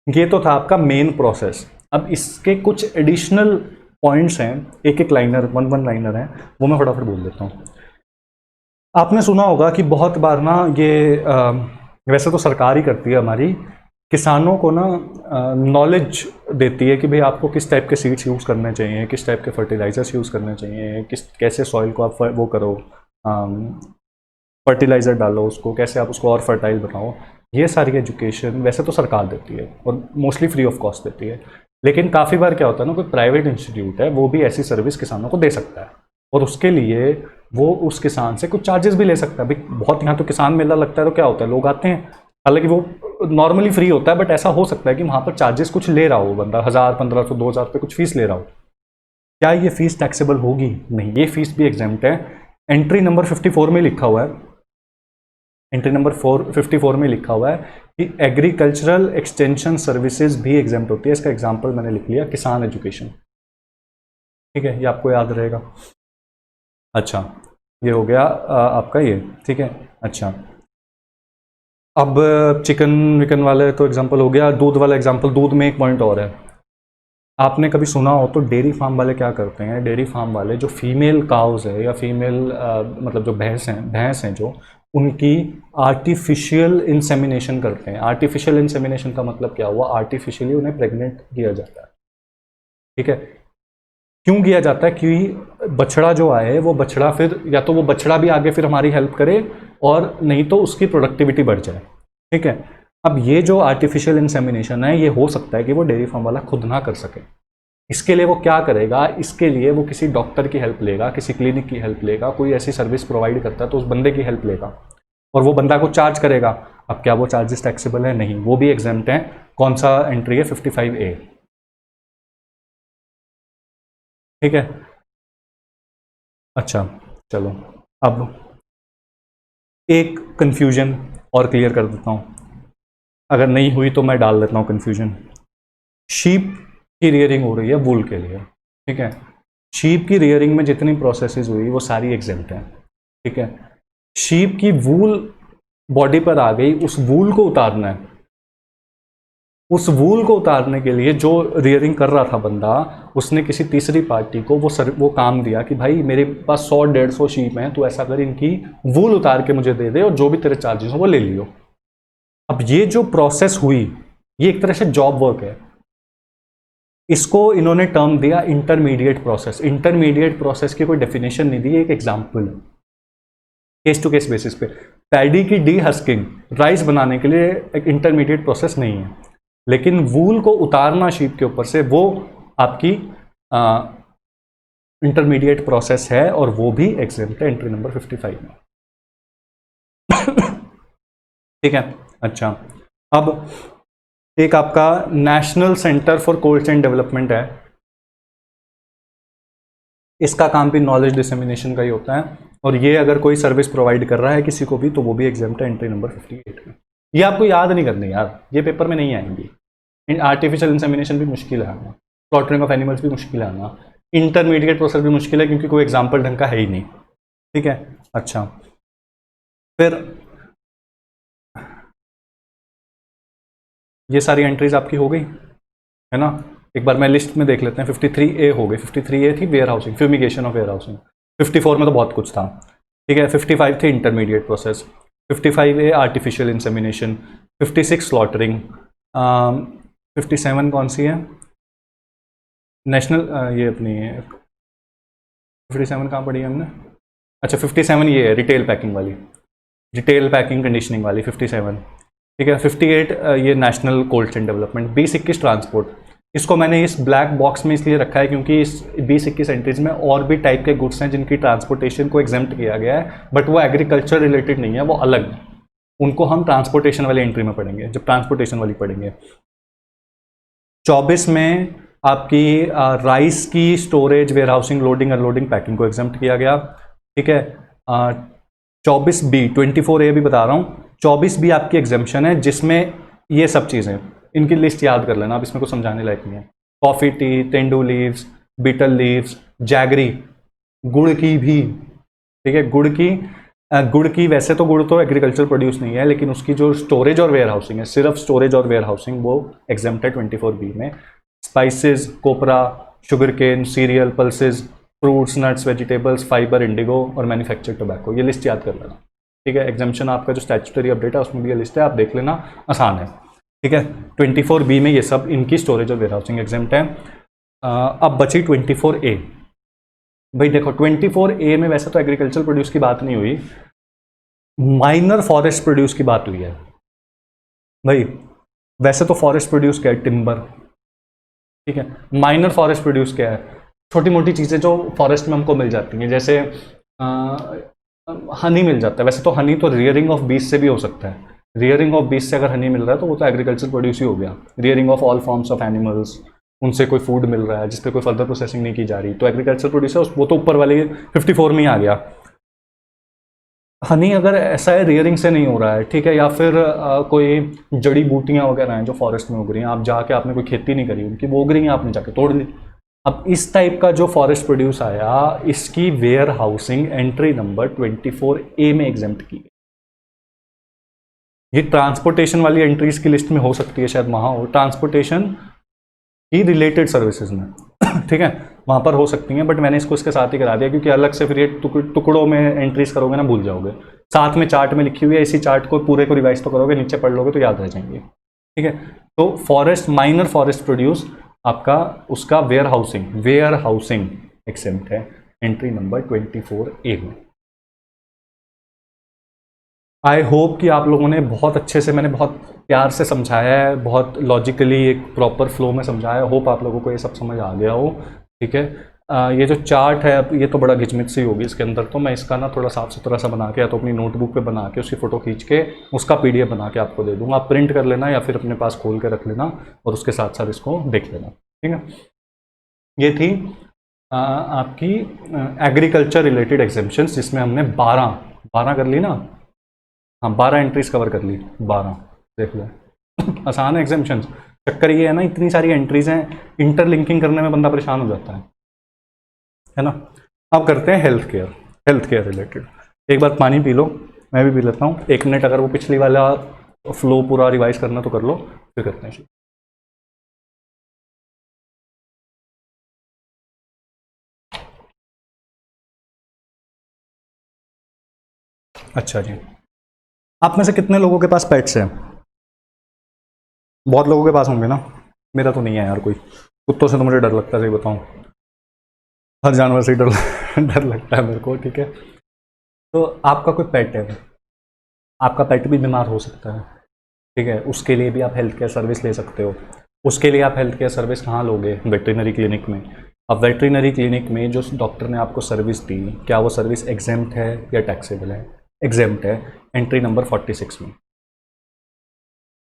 ये तो था आपका मेन प्रोसेस। अब इसके कुछ एडिशनल पॉइंट्स हैं, एक एक लाइनर, वन लाइनर हैं, वो मैं फटाफट बोल देता हूँ। आपने सुना होगा कि बहुत बार ना ये वैसे तो सरकार ही करती है हमारी, किसानों को ना नॉलेज देती है कि भाई आपको किस टाइप के सीड्स यूज़ करने चाहिए, किस टाइप के फर्टिलाइजर्स यूज़ करने चाहिए, कैसे सॉइल को आप वो करो, फर्टिलाइज़र डालो उसको, कैसे आप उसको और फर्टाइल बनाओ। ये सारी एजुकेशन वैसे तो सरकार देती है और मोस्टली फ्री ऑफ कॉस्ट देती है, लेकिन काफ़ी बार क्या होता है ना, कोई प्राइवेट इंस्टीट्यूट है वो भी ऐसी सर्विस किसानों को दे सकता है, और उसके लिए वो उस किसान से कुछ चार्जेस भी ले सकता है। भाई बहुत यहाँ तो किसान मेला लगता है तो क्या होता है, लोग आते हैं, हालांकि वो नॉर्मली फ्री होता है, बट ऐसा हो सकता है कि वहाँ पर चार्जेस कुछ ले रहा हो बंदा, 1000, 1500, 2000 रुपये कुछ फीस ले रहा हो। क्या ये फीस टैक्सेबल होगी? नहीं, ये फीस भी एग्जेम्प्ट है। एंट्री नंबर 54 में लिखा हुआ है, एंट्री नंबर 54 में लिखा हुआ है कि एग्रीकल्चरल एक्सटेंशन सर्विसेज भी एग्जेम्प्ट होती है। इसका एग्जाम्पल मैंने लिख लिया, किसान एजुकेशन, ठीक है, ये आपको याद रहेगा। अच्छा, ये हो गया आपका ये, ठीक है। अच्छा, अब चिकन विकन वाले तो एग्जांपल हो गया, दूध वाला एग्जांपल, दूध में एक पॉइंट और है। आपने कभी सुना हो तो डेयरी फार्म वाले क्या करते हैं, डेयरी फार्म वाले जो फीमेल काउज है या फीमेल मतलब जो भैंस हैं जो, उनकी आर्टिफिशियल इंसेमिनेशन करते हैं। आर्टिफिशियल इंसेमिनेशन का मतलब क्या हुआ, आर्टिफिशियली उन्हें प्रेग्नेंट किया जाता है, ठीक है। क्यों किया जाता है? क्योंकि बछड़ा जो आए वो बछड़ा फिर, या तो वो बछड़ा भी आगे फिर हमारी हेल्प करे, और नहीं तो उसकी प्रोडक्टिविटी बढ़ जाए, ठीक है। अब ये जो आर्टिफिशियल इंसेमिनेशन है, ये हो सकता है कि वो डेयरी फार्म वाला खुद ना कर सके। इसके लिए वो क्या करेगा, इसके लिए वो किसी डॉक्टर की हेल्प लेगा, किसी क्लिनिक की हेल्प लेगा, कोई ऐसी सर्विस प्रोवाइड करता है तो उस बंदे की हेल्प लेगा, और वो बंदा को चार्ज करेगा। अब क्या वो चार्जेस टैक्सेबल है? नहीं, वो भी एग्जेम्प्ट है। कौन सा एंट्री है? 55A, ठीक है। अच्छा, चलो अब एक कंफ्यूजन और क्लियर कर देता हूँ, अगर नहीं हुई तो मैं डाल देता हूँ कंफ्यूजन। शीप की रियरिंग हो रही है वूल के लिए, ठीक है। शीप की रियरिंग में जितनी प्रोसेसेस हुई वो सारी एग्जेम्प्ट हैं, ठीक है। शीप की वूल बॉडी पर आ गई, उस वूल को उतारना है। उस वूल को उतारने के लिए जो रियरिंग कर रहा था बंदा, उसने किसी तीसरी पार्टी को वो काम दिया कि भाई मेरे पास 100-150 शीप हैं, तो ऐसा कर इनकी वूल उतार के मुझे दे दे, और जो भी तेरे चार्जेस हो वो ले लियो। अब ये जो प्रोसेस हुई, ये एक तरह से जॉब वर्क है। इसको इन्होंने टर्म दिया इंटरमीडिएट प्रोसेस। इंटरमीडिएट प्रोसेस की कोई डेफिनेशन नहीं दी, एक एग्जाम्पल है, केस टू केस बेसिस पे। पैडी की डी हस्किंग राइस बनाने के लिए एक इंटरमीडिएट प्रोसेस नहीं है, लेकिन वूल को उतारना शीप के ऊपर से, वो आपकी इंटरमीडिएट प्रोसेस है, और वो भी एग्जेम्प्ट है एंट्री नंबर 55 में ठीक है। अच्छा, अब एक आपका national centre for cold chain development है। इसका काम भी नॉलेज डिसेमिनेशन का ही होता है, और ये अगर कोई सर्विस प्रोवाइड कर रहा है किसी को भी, तो वो भी एग्जेम्प्ट है एंट्री नंबर 58 में। ये आपको याद नहीं करनी यार, ये पेपर में नहीं आएंगी। आर्टिफिशियल इंसेमिनेशन भी मुश्किल है आना, स्लॉटरिंग ऑफ एनिमल्स भी मुश्किल है आना, इंटरमीडिएट प्रोसेस भी मुश्किल है क्योंकि कोई एग्जाम्पल ढंग का है ही नहीं, ठीक है। अच्छा, फिर ये सारी एंट्रीज आपकी हो गई है ना। एक बार मैं लिस्ट में देख लेते हैं। 53A हो गई, 53A थी warehousing, fumigation of warehousing. 54 में तो बहुत कुछ था, ठीक है। 55 थी intermediate process, 55A artificial insemination, 56 slaughtering, 57 कौन सी है, नेशनल, ये अपनी 57 कहाँ पढ़ी है हमने, अच्छा 57 ये है रिटेल पैकिंग वाली, रिटेल पैकिंग कंडीशनिंग वाली 57, ठीक है। 58 ये national cold chain development. 20-21 transport, इसको मैंने इस ब्लैक बॉक्स में इसलिए रखा है क्योंकि इस 20-21 एंट्रीज में और भी टाइप के गुड्स हैं जिनकी ट्रांसपोर्टेशन को एग्जेम्प्ट किया गया है, बट वो एग्रीकल्चर रिलेटेड नहीं है, वो अलग है। उनको हम ट्रांसपोर्टेशन वाली एंट्री में पढ़ेंगे जब ट्रांसपोर्टेशन वाली पढ़ेंगे। 24 में आपकी राइस की storage, warehousing, loading, unloading, packing को एग्जेम्प्ट किया गया, ठीक है। 24B, 24A भी बता रहा हूँ, 24B आपकी एग्जेम्पशन है जिसमें ये सब चीज़ें, इनकी लिस्ट याद कर लेना, अब इसमें कुछ समझाने लायक नहीं है। Coffee, tea, tendu leaves, betel leaves, jaggery, गुड़ की भी, ठीक है। गुड़ की वैसे तो गुड़ तो एग्रीकल्चर प्रोड्यूस नहीं है, लेकिन उसकी जो स्टोरेज और वेयर हाउसिंग है, सिर्फ स्टोरेज और वेयर हाउसिंग, वो एग्जेम्प्ट है 24B में। Spices, copra, sugar cane, cereal, pulses, fruits, nuts, vegetables, fibre, indigo और मैन्युफैक्चर्ड टोबैको, ये लिस्ट याद कर लेना, ठीक है। एग्जामिशन आपका जो स्टैट्यूटरी अपडेट है उसमें भी ये लिस्ट है, आप देख लेना, आसान है, ठीक है। 24B में ये सब इनकी स्टोरेज और वेयर हाउसिंग एग्जेम्प्ट है। अब बची 24A। भाई देखो 24A में वैसे तो एग्रीकल्चर प्रोड्यूस की बात नहीं हुई, माइनर फॉरेस्ट प्रोड्यूस की बात हुई है। भाई वैसे तो फॉरेस्ट प्रोड्यूस क्या है, टिम्बर, ठीक है। माइनर फॉरेस्ट प्रोड्यूस क्या है, छोटी मोटी चीज़ें जो फॉरेस्ट में हमको मिल जाती हैं, जैसे हनी मिल जाता है। वैसे तो हनी तो रियरिंग ऑफ बीस से भी हो सकता है, रियरिंग ऑफ बीस से अगर हनी मिल रहा है तो वो तो एग्रीकल्चर प्रोड्यूस ही हो गया। Rearing of all forms of animals, उनसे कोई फूड मिल रहा है जिस पे कोई फर्दर प्रोसेसिंग नहीं की जा रही, तो एग्रीकल्चर प्रोड्यूस है, वो तो ऊपर वाले 54 में ही आ गया। हनी अगर ऐसा है रियरिंग से नहीं हो रहा है, ठीक है, या फिर कोई जड़ी बूटियां वगैरह हैं जो फॉरेस्ट में उग रही हैं, आप जाके आपने कोई खेती नहीं करी उनकी, वो उग रही हैं, आपने जाके तोड़ ली। अब इस टाइप का जो फॉरेस्ट प्रोड्यूस आया, इसकी where housing entry number 24A में एग्जेम्प्ट की गई। ये ट्रांसपोर्टेशन वाली एंट्रीज की लिस्ट में हो सकती है, शायद वहां हो, ट्रांसपोर्टेशन की रिलेटेड सर्विसेज में ठीक है, वहां पर हो सकती हैं, बट मैंने इसको इसके साथ ही करा दिया क्योंकि अलग से फिर ये टुकड़ों में एंट्रीज करोगे ना भूल जाओगे। साथ में चार्ट में लिखी हुई है, इसी चार्ट को पूरे को रिवाइज तो करोगे, नीचे पढ़ लोगे तो याद रह जाएंगे, ठीक है। तो फॉरेस्ट, माइनर फॉरेस्ट प्रोड्यूस आपका, उसका वेयर हाउसिंग एक्सेप्ट है एंट्री नंबर 24A में। आई होप कि आप लोगों ने बहुत अच्छे से, मैंने बहुत प्यार से समझाया है, बहुत लॉजिकली एक प्रॉपर फ्लो में समझाया है, होप आप लोगों को ये सब समझ आ गया हो, ठीक है। ये जो चार्ट है, अब ये तो बड़ा घिचमिच सी होगी इसके अंदर, तो मैं इसका ना थोड़ा साफ सुथरा सा बना के, या तो अपनी नोटबुक पे बना के उसकी फ़ोटो खींच के उसका PDF बना के आपको दे दूँगा, आप प्रिंट कर लेना या फिर अपने पास खोल के रख लेना और उसके साथ साथ इसको देख लेना, ठीक है। ये थी आपकी एग्रीकल्चर रिलेटेड एग्जेम्पशंस, जिसमें हमने 12 कर ली ना, हाँ 12 एंट्रीज कवर कर ली, 12 देख लो आसान है एग्जेम्पशंस। चक्कर ये है ना, इतनी सारी एंट्रीज हैं, इंटरलिंकिंग करने में बंदा परेशान हो जाता है ना। अब करते हैं हेल्थ केयर रिलेटेड। एक बार पानी पी लो, मैं भी पी लेता हूँ, 1 मिनट, अगर वो पिछली वाला फ्लो पूरा रिवाइज करना तो कर लो, फिर करते हैं। अच्छा जी, आप में से कितने लोगों के पास पेट्स हैं? बहुत लोगों के पास होंगे ना, मेरा तो नहीं है यार कोई। कुत्तों से तो मुझे डर लगता है, सही बताऊं, हर जानवर से डर डर लगता है मेरे को, ठीक है। तो आपका कोई पेट है, आपका पेट भी बीमार हो सकता है, ठीक है, उसके लिए भी आप हेल्थ केयर सर्विस ले सकते हो। उसके लिए आप हेल्थ केयर सर्विस कहाँ लोगे? वेटरिनरी क्लिनिक में। अब वेटरिनरी क्लिनिक में जो डॉक्टर ने आपको सर्विस दी, क्या वो सर्विस एग्जेम्प्ट है या टैक्सेबल है? एग्जेम्प्ट है, एंट्री नंबर 46 में।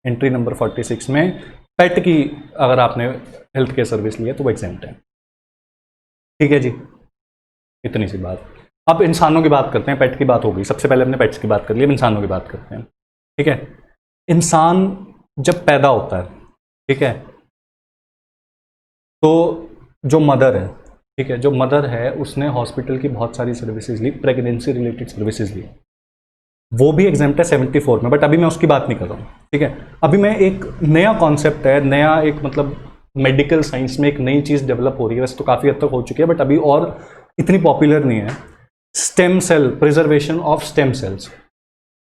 एंट्री नंबर 46 में पेट की अगर आपने हेल्थ केयर सर्विस ली है तो वो एग्जेम्प्ट है, ठीक है जी, इतनी सी बात। अब इंसानों की बात करते हैं, पेट की बात हो गई, सबसे पहले हमने पेट्स की बात कर ली, अब इंसानों की बात करते हैं, ठीक है। इंसान जब पैदा होता है, ठीक है, तो जो मदर है ठीक है, जो मदर है उसने हॉस्पिटल की बहुत सारी सर्विसेज ली, प्रेगनेंसी रिलेटेड सर्विसेज ली, वो भी एग्जाम्प्ट है 74 में, बट अभी मैं उसकी बात नहीं कर रहा हूँ। ठीक है, अभी मैं एक नया कॉन्सेप्ट है, नया एक मतलब मेडिकल साइंस में एक नई चीज़ डेवलप हो रही है, वैसे तो काफ़ी हद तक हो चुकी है बट अभी और इतनी पॉपुलर नहीं है। Stem cell, preservation of stem cells.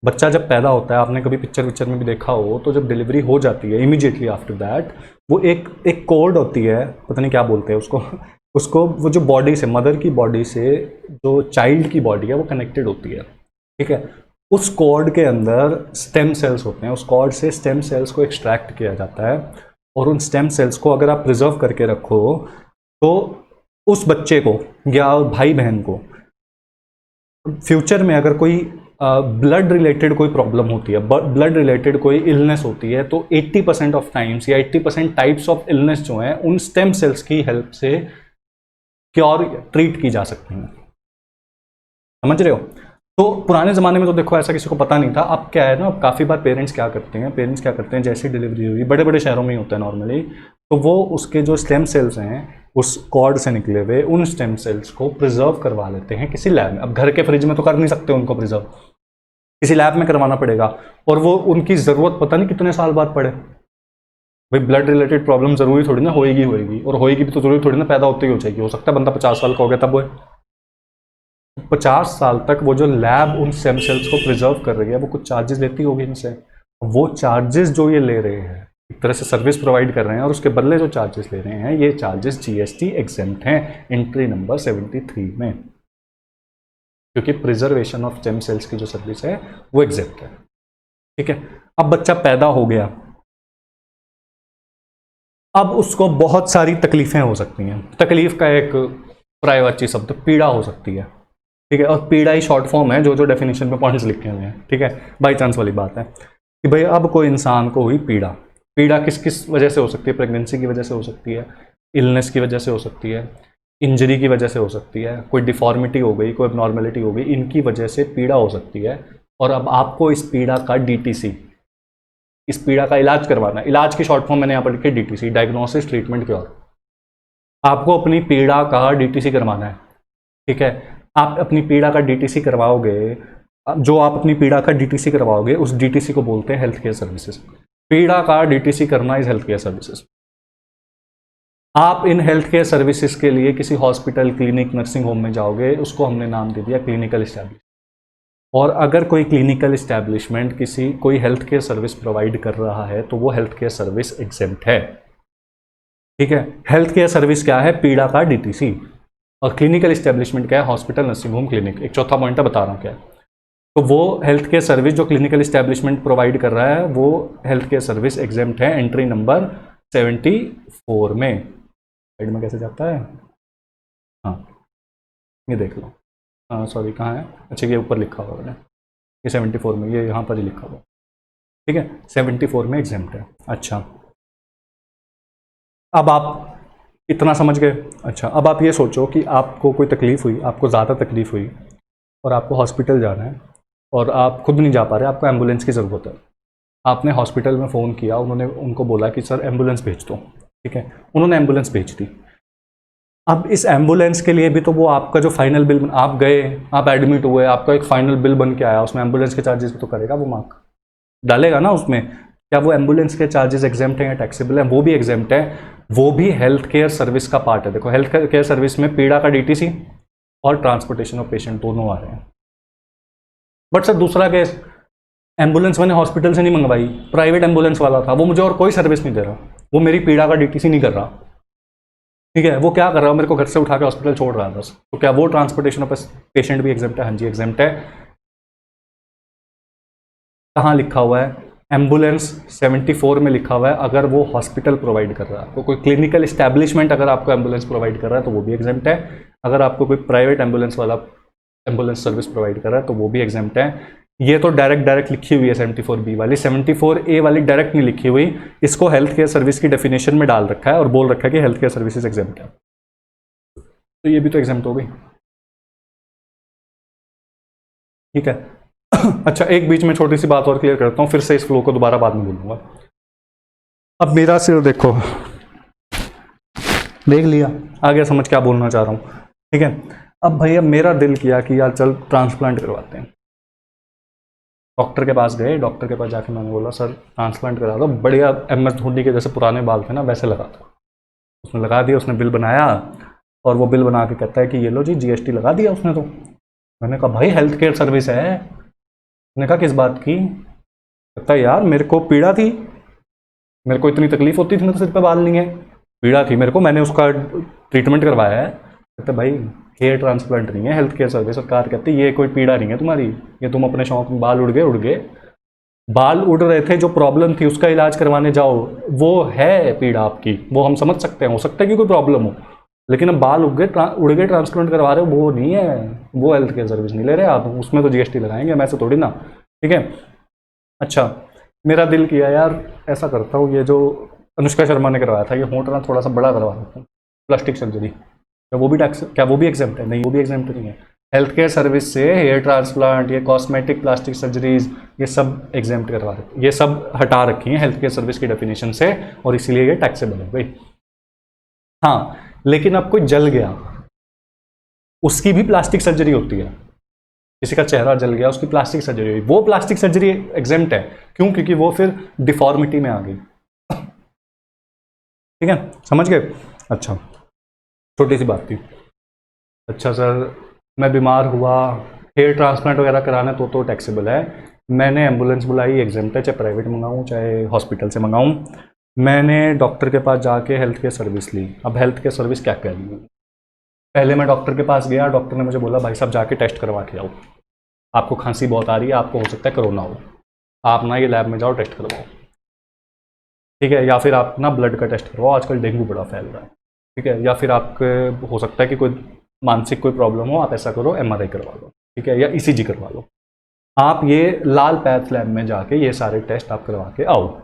बच्चा जब पैदा होता है, आपने कभी पिक्चर में भी देखा हो, तो जब डिलीवरी हो जाती है इमीडिएटली आफ्टर दैट वो एक कॉर्ड होती है, पता नहीं क्या बोलते हैं उसको वो जो बॉडी से, मदर की बॉडी से जो चाइल्ड की बॉडी है वो कनेक्टेड होती है। ठीक है, उस कॉर्ड के अंदर स्टेम सेल्स होते हैं, उस कॉर्ड से स्टेम सेल्स को एक्सट्रैक्ट किया जाता है और उन स्टेम सेल्स को अगर आप प्रिजर्व करके रखो तो उस बच्चे को या भाई बहन को फ्यूचर में अगर कोई ब्लड रिलेटेड कोई प्रॉब्लम होती है, ब्लड रिलेटेड कोई इलनेस होती है, तो 80% ऑफ टाइम्स या 80% टाइप्स ऑफ इलनेस जो हैं उन स्टेम सेल्स की हेल्प से क्योर ट्रीट की जा सकती हैं। समझ रहे हो? तो पुराने ज़माने में तो देखो ऐसा किसी को पता नहीं था। अब क्या है ना, अब काफ़ी बार पेरेंट्स क्या करते हैं, जैसे डिलीवरी हुई, बड़े बड़े शहरों में ही होता है नॉर्मली, तो वो उसके जो स्टेम सेल्स हैं उस कॉर्ड से निकले हुए उन स्टेम सेल्स को प्रिजर्व करवा लेते हैं किसी लैब में। अब घर के फ्रिज में तो कर नहीं सकते उनको प्रिजर्व, किसी लैब में करवाना पड़ेगा, और वो उनकी ज़रूरत पता नहीं कितने साल बाद पड़े। भाई ब्लड रिलेटेड प्रॉब्लम ज़रूरी थोड़ी ना होएगी, और होएगी भी तो ज़रूरी थोड़ी ना पैदा होते ही हो जाएगी। हो सकता है बंदा 50 साल का हो गया तब वो 50 साल तक वो जो लैब उन स्टेम सेल्स को प्रिजर्व कर रही है वो कुछ चार्जेस लेती होगी इनसे। वो चार्जेस जो ये ले रहे हैं, एक तरह से सर्विस प्रोवाइड कर रहे हैं, और उसके बदले जो चार्जेस ले रहे हैं ये चार्जेस जीएसटी एग्जेम्प्ट हैं एंट्री नंबर 73 में, क्योंकि प्रिजर्वेशन ऑफ स्टेम सेल्स की जो सर्विस है वो एग्जेम्प्ट है। ठीक है, अब बच्चा पैदा हो गया, अब उसको बहुत सारी तकलीफें हो सकती हैं। तकलीफ का एक प्रायवाची शब्द पीड़ा हो सकती है। ठीक है, और पीड़ा ही शॉर्ट फॉर्म है, जो डेफिनेशन में पॉइंट्स लिखे हुए हैं। ठीक है, बाई चांस वाली बात है कि भाई अब कोई इंसान को हुई पीड़ा किस किस वजह से हो सकती है? प्रेगनेंसी की वजह से हो सकती है, इलनेस की वजह से हो सकती है, इंजरी की वजह से हो सकती है, कोई डिफॉर्मिटी हो गई, कोई एबनॉर्मेलिटी हो गई, इनकी वजह से पीड़ा हो सकती है। और अब आपको इस पीड़ा का DTC, इस पीड़ा का इलाज करवाना है। इलाज की शॉर्ट फॉर्म मैंने यहाँ पर लिखी DTC, डायग्नोसिस ट्रीटमेंट क्योर। आपको अपनी पीड़ा का DTC करवाना है। ठीक है, आप अपनी पीड़ा का DTC करवाओगे, जो आप अपनी पीड़ा का DTC करवाओगे उस DTC को बोलते हैं हेल्थ केयर सर्विसेज। पीड़ा का DTC करना इज हेल्थ केयर सर्विसेज। आप इन हेल्थ केयर सर्विसेज के लिए किसी हॉस्पिटल, क्लिनिक, नर्सिंग होम में जाओगे, उसको हमने नाम दे दिया क्लिनिकल इस्टेब्लिशमेंट। और अगर कोई क्लिनिकल इस्टेब्लिशमेंट कोई हेल्थ केयर सर्विस प्रोवाइड कर रहा है तो वो हेल्थ केयर सर्विस एग्जेम्प्ट है। ठीक है, हेल्थ केयर सर्विस क्या है? पीड़ा का DTC। और क्लिनिकल इस्टेब्लिशमेंट क्या है? Hospital, nursing home, clinic. एक चौथा पॉइंट है, बता रहा हूँ क्या है। तो वो हेल्थ केयर सर्विस जो क्लिनिकल इस्टेब्लिशमेंट प्रोवाइड कर रहा है वो हेल्थ केयर सर्विस एग्जेम्प्ट है एंट्री नंबर 74 में। साइड में कैसे जाता है? हाँ, ये देख लो। हाँ सॉरी, कहाँ है? अच्छा, ये ऊपर लिखा हुआ है ये 74 में, ये यहाँ पर ही लिखा हुआ। ठीक है, 74 में एग्जेम्प्ट है। अच्छा, अब आप इतना समझ गए। अच्छा, अब आप ये सोचो कि आपको कोई तकलीफ़ हुई, आपको ज़्यादा तकलीफ़ हुई और आपको हॉस्पिटल जाना है और आप खुद नहीं जा पा रहे, आपको एम्बुलेंस की ज़रूरत है। आपने हॉस्पिटल में फ़ोन किया, उन्होंने उनको बोला कि सर एम्बुलेंस भेज दो। ठीक है, उन्होंने एम्बुलेंस भेज दी। अब इस एम्बुलेंस के लिए भी तो वो आपका जो फाइनल बिल, आप गए, आप एडमिट हुए, आपका एक फाइनल बिल बन के आया, उसमें एम्बुलेंस के चार्जेस भी तो करेगा, वो मार्क डालेगा ना उसमें। क्या वो एम्बुलेंस के चार्जेस एग्जेम्प्ट हैं या टैक्सेबल हैं? वो भी एग्जेम्प्ट है, वो भी हेल्थ केयर सर्विस का पार्ट है। देखो, हेल्थ केयर सर्विस में पीड़ा का DTC और ट्रांसपोर्टेशन ऑफ पेशेंट दोनों आ रहे हैं। बट सर दूसरा केस, एम्बुलेंस मैंने हॉस्पिटल से नहीं मंगवाई, प्राइवेट एम्बुलेंस वाला था, वो मुझे और कोई सर्विस नहीं दे रहा, वो मेरी पीड़ा का DTC नहीं कर रहा। ठीक है, वो क्या कर रहा है? मेरे को घर से उठा के हॉस्पिटल छोड़ रहा है बस। तो क्या वो ट्रांसपोर्टेशन ऑफ पेशेंट भी एग्जेम्प्ट है? हाँ जी, एग्जेम्प्ट है। कहाँ लिखा हुआ है? एम्बुलेंस 74 में लिखा हुआ है। अगर वो हॉस्पिटल प्रोवाइड कर रहा है, आपको कोई क्लिनिकल इस्टेब्लिशमेंट अगर आपको एम्बुलेंस प्रोवाइड कर रहा है तो वो भी एग्जेम्प्ट है। अगर आपको कोई प्राइवेट एम्बुलेंस वाला एम्बुलेंस सर्विस प्रोवाइड कर रहा है तो वो भी एग्जेम्प्ट है। ये तो डायरेक्ट लिखी हुई है 74B वाली, 74A वाली डायरेक्ट नहीं लिखी हुई। इसको हेल्थ केयर सर्विस की डेफिनेशन में डाल रखा है और बोल रखा है कि हेल्थ केयर सर्विसेज एग्जेम्प्ट है, तो ये भी तो एग्जेम्प्ट हो गई। ठीक है। अच्छा, एक बीच में छोटी सी बात और क्लियर करता हूँ, फिर से इस फ्लो को दोबारा बाद में बोलूँगा। अब मेरा सिर देखो, देख लिया, आ गया समझ क्या बोलना चाह रहा हूँ, ठीक है। अब भैया मेरा दिल किया कि यार चल ट्रांसप्लांट करवाते हैं। डॉक्टर के पास गए, डॉक्टर के पास जाके मैंने बोला सर ट्रांसप्लांट करा दो, बढ़िया MS धोनी के जैसे पुराने बाल थे ना वैसे लगा दो। उसने लगा दिया, उसने बिल बनाया और वो बिल बना के कहता है कि ये लो जी GST लगा दिया उसने। तो मैंने कहा भाई हेल्थ केयर सर्विस है। मैंने कहा किस बात की? कहता है यार मेरे को पीड़ा थी, मेरे को इतनी तकलीफ होती थी, मेरे सिर पे बाल नहीं है, पीड़ा थी मेरे को, मैंने उसका ट्रीटमेंट करवाया है। कहते भाई हेयर ट्रांसप्लांट नहीं है, हेल्थ केयर सर्विस। सरकार कहती है ये कोई पीड़ा नहीं है तुम्हारी, ये तुम अपने शौक में बाल उड़ गए, बाल उड़ रहे थे, जो प्रॉब्लम थी उसका इलाज करवाने जाओ, वो है पीड़ा आपकी, वो हम समझ सकते हैं, हो सकता है कि कोई प्रॉब्लम हो, लेकिन अब बाल उड़ गए ट्रांसप्लांट करवा रहे हो, वो नहीं है, वो हेल्थ केयर सर्विस नहीं ले रहे आप, उसमें तो GST लगाएंगे, मैं से थोड़ी ना, ठीक है। अच्छा, मेरा दिल किया यार ऐसा करता हूँ, ये जो अनुष्का शर्मा ने करवाया था, ये होंठ ना थोड़ा सा बड़ा करवा देता हूँ, प्लास्टिक सर्जरी, क्या वो भी टैक्स, क्या वो भी एग्जाम्प्ट है? नहीं, वो भी एग्जाम्प्ट नहीं है। हेल्थ केयर सर्विस से हेयर ट्रांसप्लांट, ये कॉस्मेटिक प्लास्टिक सर्जरीज, ये सब एग्जाम्प्ट करवा रहे, ये सब हटा रखी हैं हेल्थ केयर सर्विस की डेफिनेशन से, और इसीलिए ये टैक्सेबल है भाई। हाँ, लेकिन अब कोई जल गया, उसकी भी प्लास्टिक सर्जरी होती है, किसी का चेहरा जल गया, उसकी प्लास्टिक सर्जरी हुई, वो प्लास्टिक सर्जरी एग्जाम्प्ट है। क्यों? क्योंकि वो फिर डिफॉर्मिटी में आ गई, ठीक है, समझ गए? अच्छा, छोटी सी बात थी। अच्छा सर मैं बीमार हुआ, हेयर ट्रांसप्लांट वगैरह कराना तो टैक्सेबल है, मैंने एम्बुलेंस बुलाई, एग्जाम्प्ट है, चाहे प्राइवेट मंगाऊँ चाहे हॉस्पिटल से मंगाऊँ, मैंने डॉक्टर के पास जाके हेल्थ केयर सर्विस ली। अब हेल्थ केयर सर्विस क्या कह रही है? पहले मैं डॉक्टर के पास गया, डॉक्टर ने मुझे बोला भाई साहब जाके टेस्ट करवा के आओ, आपको खांसी बहुत आ रही है, आपको हो सकता है कोरोना हो, आप ना ये लैब में जाओ टेस्ट करवाओ, ठीक है, या फिर आप ना ब्लड का टेस्ट करवाओ, आजकल डेंगू बड़ा फैल रहा है, ठीक है, या फिर आपके हो सकता है कि कोई मानसिक कोई प्रॉब्लम हो, आप ऐसा करो MRI करवा लो, ठीक है, या ECG करवा लो। आप ये लाल पैथ लैब में जाके ये सारे टेस्ट आप करवा के आओ।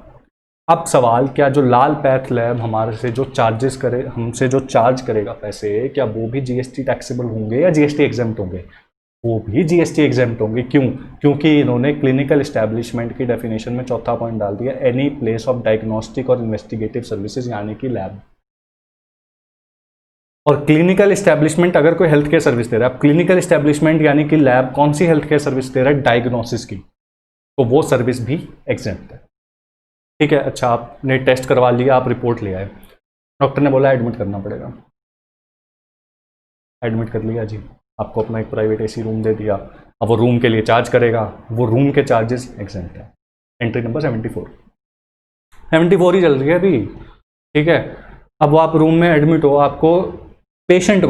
अब सवाल, क्या जो लाल पैथ लैब हमारे से जो चार्जेस करे, हमसे जो चार्ज करेगा पैसे, क्या वो भी GST टैक्सेबल होंगे या GST एग्जाम्प्ट होंगे? वो भी GST एग्जाम्प्ट होंगे। क्यों? क्योंकि इन्होंने क्लिनिकल इस्टेब्लिशमेंट की डेफिनेशन में चौथा पॉइंट डाल दिया, एनी प्लेस ऑफ डायग्नोस्टिक और इन्वेस्टिगेटिव सर्विसेज, यानी कि लैब। और क्लिनिकल इस्टेब्लिशमेंट अगर कोई हेल्थ केयर सर्विस दे रहा है, अब क्लिनिकल इस्टेब्लिशमेंट यानी कि लैब कौन सी हेल्थ केयर सर्विस दे रहा है? डायग्नोसिस की, तो वो सर्विस भी एग्जाम्प्ट है, ठीक है। अच्छा, आपने टेस्ट करवा लिया, आप रिपोर्ट ले आए, डॉक्टर ने बोला एडमिट करना पड़ेगा, एडमिट कर लिया जी, आपको अपना एक प्राइवेट AC रूम दे दिया, अब वो रूम के लिए चार्ज करेगा, वो रूम के चार्जेस एग्जाम्प्ट है। एंट्री नंबर 74 ही चल रही है अभी, ठीक है। अब वो आप रूम में एडमिट हो, आपको पेशेंट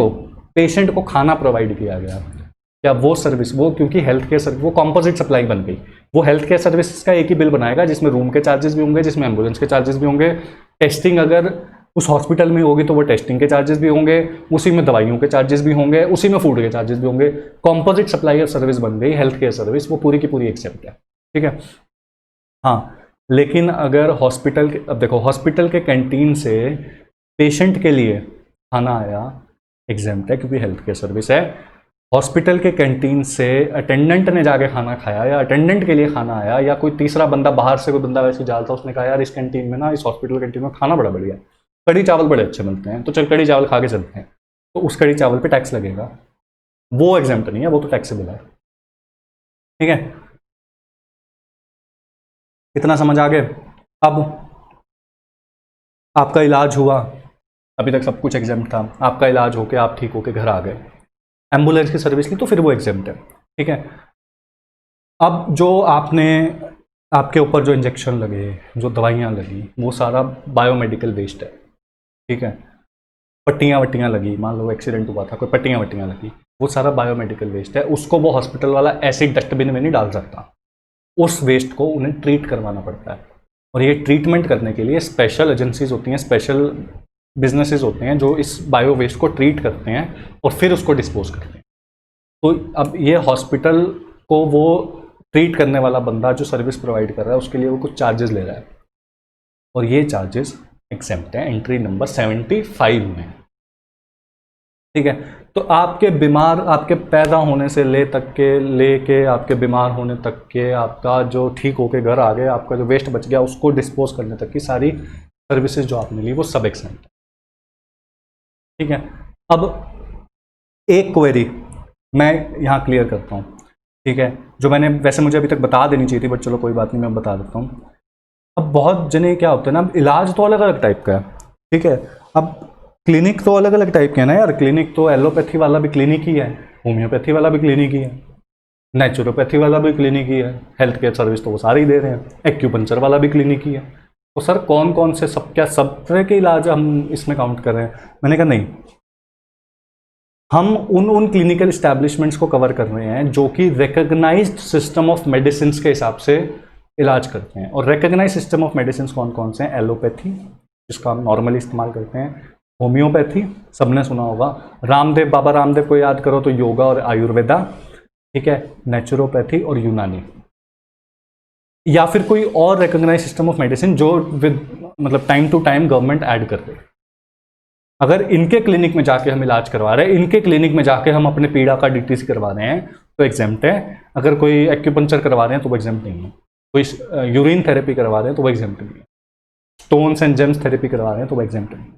को खाना प्रोवाइड किया गया, क्या वो सर्विस, वो क्योंकि हेल्थ केयर सर्विस वो कॉम्पोजिट सप्लाई बन गई, वो हेल्थ केयर सर्विस का एक ही बिल बनाएगा जिसमें रूम के चार्जेस भी होंगे, जिसमें एम्बुलेंस के चार्जेस भी होंगे, टेस्टिंग अगर उस हॉस्पिटल में होगी तो वो टेस्टिंग के चार्जेस भी होंगे, उसी में दवाइयों के चार्जेस भी होंगे, उसी में फूड के चार्जेस भी होंगे, कॉम्पोजिट सप्लाई सर्विस बन गई हेल्थ केयर सर्विस, वो पूरी की पूरी एक्सेप्ट है, ठीक है। हाँ, लेकिन अगर हॉस्पिटल के, अब देखो हॉस्पिटल के कैंटीन से पेशेंट के लिए खाना आया, एग्जाम्प्ट है क्योंकि हेल्थ केयर सर्विस है। हॉस्पिटल के कैंटीन से अटेंडेंट ने जाके खाना खाया, या अटेंडेंट के लिए खाना आया, या कोई तीसरा बंदा बाहर से कोई बंदा वैसे जा था, उसने कहा यार इस कैंटीन में ना, इस हॉस्पिटल कैंटीन में खाना बड़ा बढ़िया है, कड़ी चावल बड़े अच्छे मिलते हैं, तो चल कड़ी चावल खा के चलते हैं, तो उस कड़ी चावल पे टैक्स लगेगा, वो एग्जाम्प्ट नहीं है, वो तो टैक्सेबल है, ठीक है। इतना समझ आ गए? अब आपका इलाज हुआ, अभी तक सब कुछ एग्जाम्प्ट था, आपका इलाज होके आप ठीक होके घर आ गए, एम्बुलेंस की सर्विस ली, तो फिर वो एग्जाम्प्ट है, ठीक है। अब जो आपने, आपके ऊपर जो इंजेक्शन लगे, जो दवाइयाँ लगी, वो सारा बायोमेडिकल वेस्ट है, ठीक है। पट्टियाँ वट्टियाँ लगी, मान लो एक्सीडेंट हुआ था, कोई पट्टियाँ वट्टियाँ लगी, वो सारा बायोमेडिकल वेस्ट है, उसको वो हॉस्पिटल वाला ऐसे ही डस्टबिन में नहीं डाल सकता, उस वेस्ट को उन्हें ट्रीट करवाना पड़ता है, और ये ट्रीटमेंट करने के लिए स्पेशल एजेंसीज होती हैं, स्पेशल बिजनेसेस होते हैं जो इस बायो वेस्ट को ट्रीट करते हैं और फिर उसको डिस्पोज करते हैं। तो अब ये हॉस्पिटल को वो ट्रीट करने वाला बंदा जो सर्विस प्रोवाइड कर रहा है उसके लिए वो कुछ चार्जेस ले रहा है, और ये चार्जेस एग्जेम्प्ट है एंट्री नंबर 75 में, ठीक है। तो आपके बीमार, आपके पैदा होने से लेके आपके बीमार होने तक के, आपका जो ठीक होके घर आ गए, आपका जो वेस्ट बच गया उसको डिस्पोज करने तक की सारी सर्विसेज जो आपने ली वो सब एग्जेम्प्ट है। ठीक है, अब एक क्वेरी मैं यहाँ क्लियर करता हूँ, ठीक है, जो मैंने वैसे मुझे अभी तक बता देनी चाहिए थी, बट चलो कोई बात नहीं, मैं बता देता हूँ। अब बहुत जने क्या होता है ना, इलाज तो अलग अलग टाइप का है, ठीक है, अब क्लिनिक तो अलग अलग टाइप के है ना यार, क्लिनिक तो एलोपैथी वाला भी क्लिनिक ही है, होम्योपैथी वाला भी क्लिनिक ही है, नेचुरोपैथी वाला भी क्लिनिक ही है, हेल्थ केयर सर्विस तो वो सारे ही दे रहे हैं, एक्यूपंक्चर वाला भी क्लिनिक ही है। तो सर कौन कौन से, सब क्या सब तरह के इलाज हम इसमें काउंट कर रहे हैं? मैंने कहा नहीं, हम उन क्लिनिकल इस्टेब्लिशमेंट्स को कवर कर रहे हैं जो कि रिकग्नाइज्ड सिस्टम ऑफ मेडिसिन के हिसाब से इलाज करते हैं। और रिकग्नाइज सिस्टम ऑफ मेडिसिन कौन कौन से हैं? एलोपैथी, जिसका हम नॉर्मली इस्तेमाल करते हैं, होम्योपैथी सबने सुना होगा, रामदेव, बाबा रामदेव को याद करो तो योगा और आयुर्वेदा, ठीक है, नेचुरोपैथी और यूनानी, या फिर कोई और रिकग्नाइज सिस्टम ऑफ मेडिसिन जो विद मतलब time to time government add कर दे। अगर इनके क्लिनिक में जाके हम इलाज करवा रहे हैं, इनके क्लिनिक में जाके हम अपने पीड़ा का डीटीसी करवा रहे हैं तो एग्जेम्प्ट है। अगर कोई एक्यूपंक्चर करवा रहे हैं तो वो एग्जेम्प्ट नहीं है, कोई यूरिन थेरेपी करवा रहे हैं तो वो एग्जेम्प्ट नहीं है, स्टोन्स एंड जेम्स थेरेपी करवा रहे हैं तो वो एग्जेम्प्ट नहीं है,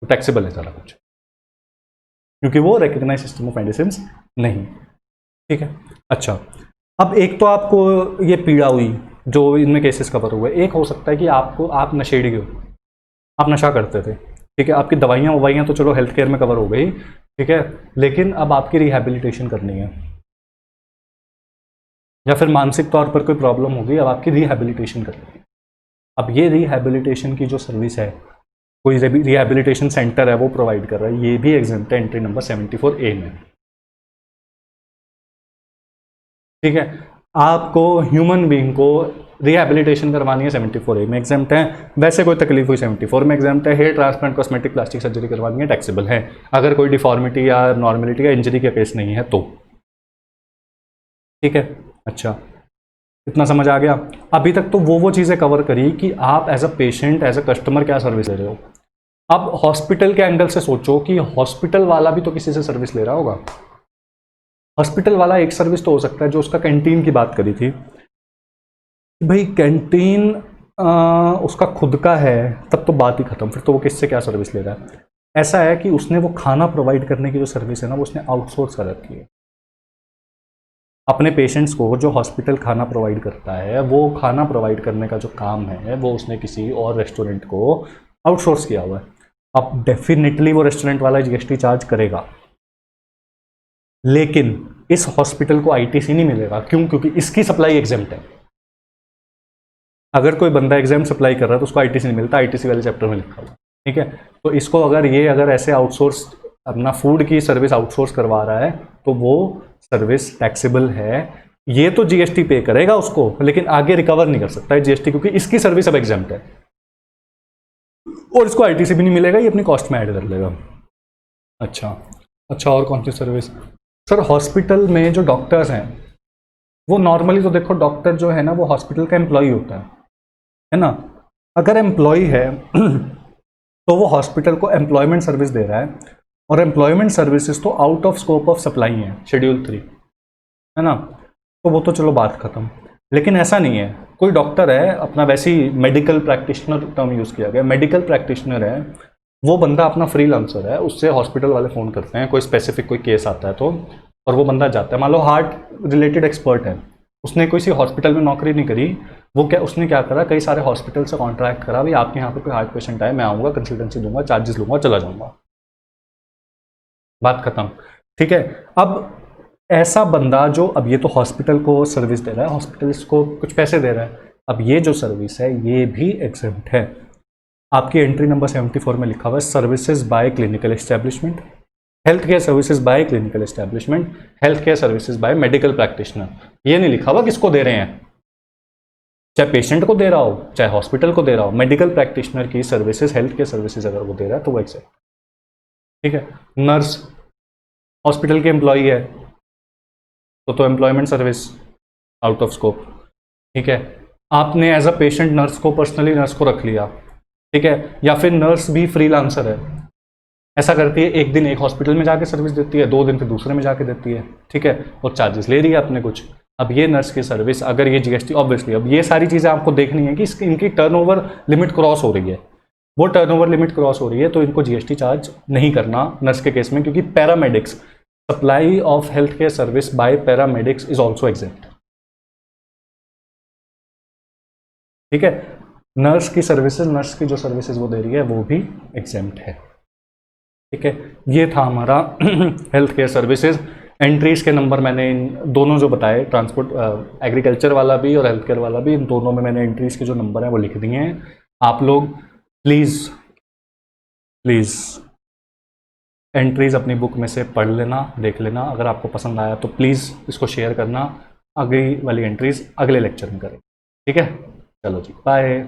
तो टैक्सेबल है सारा कुछ, क्योंकि वो रिकग्नाइज सिस्टम ऑफ मेडिसिन नहीं, ठीक है। अच्छा, अब एक तो आपको ये पीड़ा हुई जो इनमें केसेस कवर हुए, एक हो सकता है कि आप नशेड़ी हो, आप नशा करते थे, ठीक है, आपकी दवाइयाँ तो चलो हेल्थ केयर में कवर हो गई, ठीक है, लेकिन अब आपकी रिहैबिलिटेशन करनी है, या फिर मानसिक तौर पर कोई प्रॉब्लम होगी, अब आपकी रिहैबिलिटेशन करनी है। अब ये रिहैबिलिटेशन की जो सर्विस है, कोई रिहैबिलिटेशन सेंटर है वो प्रोवाइड कर रहा है, ये भी एग्जेम्प्ट है एंट्री नंबर 74A में, ठीक है। आपको ह्यूमन बीइंग को रिहैबिलिटेशन करवानी है 74A में, एग्जाम्प्ट है। वैसे कोई तकलीफ हुई 74 में एग्जाम्प्ट है। Hair transplant, cosmetic, plastic surgery करवानी है, टैक्सेबल है, अगर कोई डिफॉर्मिटी या नॉर्मेलिटी या इंजरी का केस नहीं है तो, ठीक है। अच्छा, इतना समझ आ गया। अभी तक तो वो चीज़ें कवर करी कि आप as a patient, as a customer क्या सर्विस ले रहे हो। अब हॉस्पिटल के एंगल से सोचो कि हॉस्पिटल वाला भी तो किसी से सर्विस ले रहा होगा। हॉस्पिटल वाला एक सर्विस तो हो सकता है, जो उसका कैंटीन की बात करी थी, भाई कैंटीन उसका खुद का है, तब तो बात ही खत्म, फिर तो वो किससे क्या सर्विस ले रहा है। ऐसा है कि उसने वो खाना प्रोवाइड करने की जो सर्विस है ना, वो उसने आउटसोर्स कर रखी है अपने पेशेंट्स को। जो हॉस्पिटल खाना प्रोवाइड करता है, वो खाना प्रोवाइड करने का जो काम है वो उसने किसी और रेस्टोरेंट को आउटसोर्स किया हुआ है। अब डेफिनेटली वो रेस्टोरेंट वाला जीएसटी चार्ज करेगा, लेकिन इस हॉस्पिटल को आईटीसी नहीं मिलेगा। क्यों? क्योंकि इसकी सप्लाई एग्जेम्प्ट है। अगर कोई बंदा एग्जाम सप्लाई कर रहा है तो उसको आईटीसी नहीं मिलता, आईटीसी वाले चैप्टर में लिखा हुआ, ठीक है। तो इसको अगर ऐसे आउटसोर्स अपना फूड की सर्विस आउटसोर्स करवा रहा है तो वो सर्विस टैक्सेबल है। ये तो जीएसटी पे करेगा उसको, लेकिन आगे रिकवर नहीं कर सकता है जीएसटी, क्योंकि इसकी सर्विस अब एग्जाम्प्ट है और इसको आईटीसी भी नहीं मिलेगा, ये अपनी कॉस्ट में ऐड कर लेगा। अच्छा, और कौन सी सर्विस? सर हॉस्पिटल में जो डॉक्टर्स हैं, वो नॉर्मली तो देखो, डॉक्टर जो है ना वो हॉस्पिटल का एम्प्लॉय होता है ना। अगर एम्प्लॉय है तो वो हॉस्पिटल को एम्प्लॉयमेंट सर्विस दे रहा है, और एम्प्लॉयमेंट सर्विसेज तो out of scope of supply है, शेड्यूल 3 है ना। तो वो तो चलो बात खत्म। लेकिन ऐसा नहीं है, कोई डॉक्टर है अपना, वैसे ही मेडिकल प्रैक्टिशनर टर्म यूज़ किया गया, मेडिकल प्रैक्टिशनर है वो बंदा, अपना फ्रीलांसर है, उससे हॉस्पिटल वाले फ़ोन करते हैं, कोई स्पेसिफिक कोई केस आता है तो, और वो बंदा जाता है। मान लो हार्ट रिलेटेड एक्सपर्ट है, उसने कोई सी हॉस्पिटल में नौकरी नहीं करी, उसने क्या करा, कई सारे हॉस्पिटल से कॉन्ट्रैक्ट करा, भाई आपके यहाँ पे कोई हार्ट पेशेंट आए, मैं आऊँगा, कंसल्टेंसी दूंगा, चार्जेस लूँगा, चला जाऊँगा, बात खत्म, ठीक है। अब ऐसा बंदा जो, अब ये तो हॉस्पिटल को सर्विस दे रहा है, हॉस्पिटल इसको कुछ पैसे दे रहा है, अब ये जो सर्विस है ये भी एग्जेम्प्ट है। आपकी एंट्री नंबर 74 में लिखा हुआ है services by clinical establishment, health care services by clinical establishment, health care services by medical practitioner. ये नहीं लिखा हुआ किसको दे रहे हैं, चाहे पेशेंट को दे रहा हो चाहे हॉस्पिटल को दे रहा हो, मेडिकल प्रैक्टिशनर की सर्विसेज, हेल्थ केयर सर्विसेज अगर वो दे रहा है तो वो एग्जेक्ट, ठीक है। नर्स हॉस्पिटल के एम्प्लॉई है तो employment service out of scope, ठीक है। आपने एज अ पेशेंट नर्स को, पर्सनली नर्स को रख लिया, ठीक है, या फिर नर्स भी फ्रीलांसर है, ऐसा करती है, एक दिन एक हॉस्पिटल में जाके सर्विस देती है, 2 दिन फिर दूसरे में जाके देती है, ठीक है, और चार्जेस ले रही है अपने कुछ। अब ये नर्स की सर्विस, अगर ये जीएसटी, ऑब्वियसली अब ये सारी चीज़ें आपको देखनी है कि इनकी टर्नओवर लिमिट क्रॉस हो रही है। वो टर्नओवर लिमिट क्रॉस हो रही है तो इनको जीएसटी चार्ज नहीं करना नर्स के केस में, क्योंकि paramedics, supply of health care service by paramedics is also exempt. ठीक है, नर्स की सर्विसेज, नर्स की जो सर्विसेज वो दे रही है वो भी एग्जेम्प्ट है। ठीक है, ये था हमारा हेल्थ केयर सर्विसेज। एंट्रीज के नंबर मैंने इन दोनों जो बताए, ट्रांसपोर्ट एग्रीकल्चर वाला भी और हेल्थ केयर वाला भी, इन दोनों में मैंने एंट्रीज के जो नंबर है वो लिख दिए हैं। आप लोग प्लीज़ प्लीज़ एंट्रीज अपनी बुक में से पढ़ लेना, देख लेना। अगर आपको पसंद आया तो प्लीज़ इसको शेयर करना। अगली वाली एंट्रीज अगले लेक्चर में करें। ठीक है, चलो जी, बाय।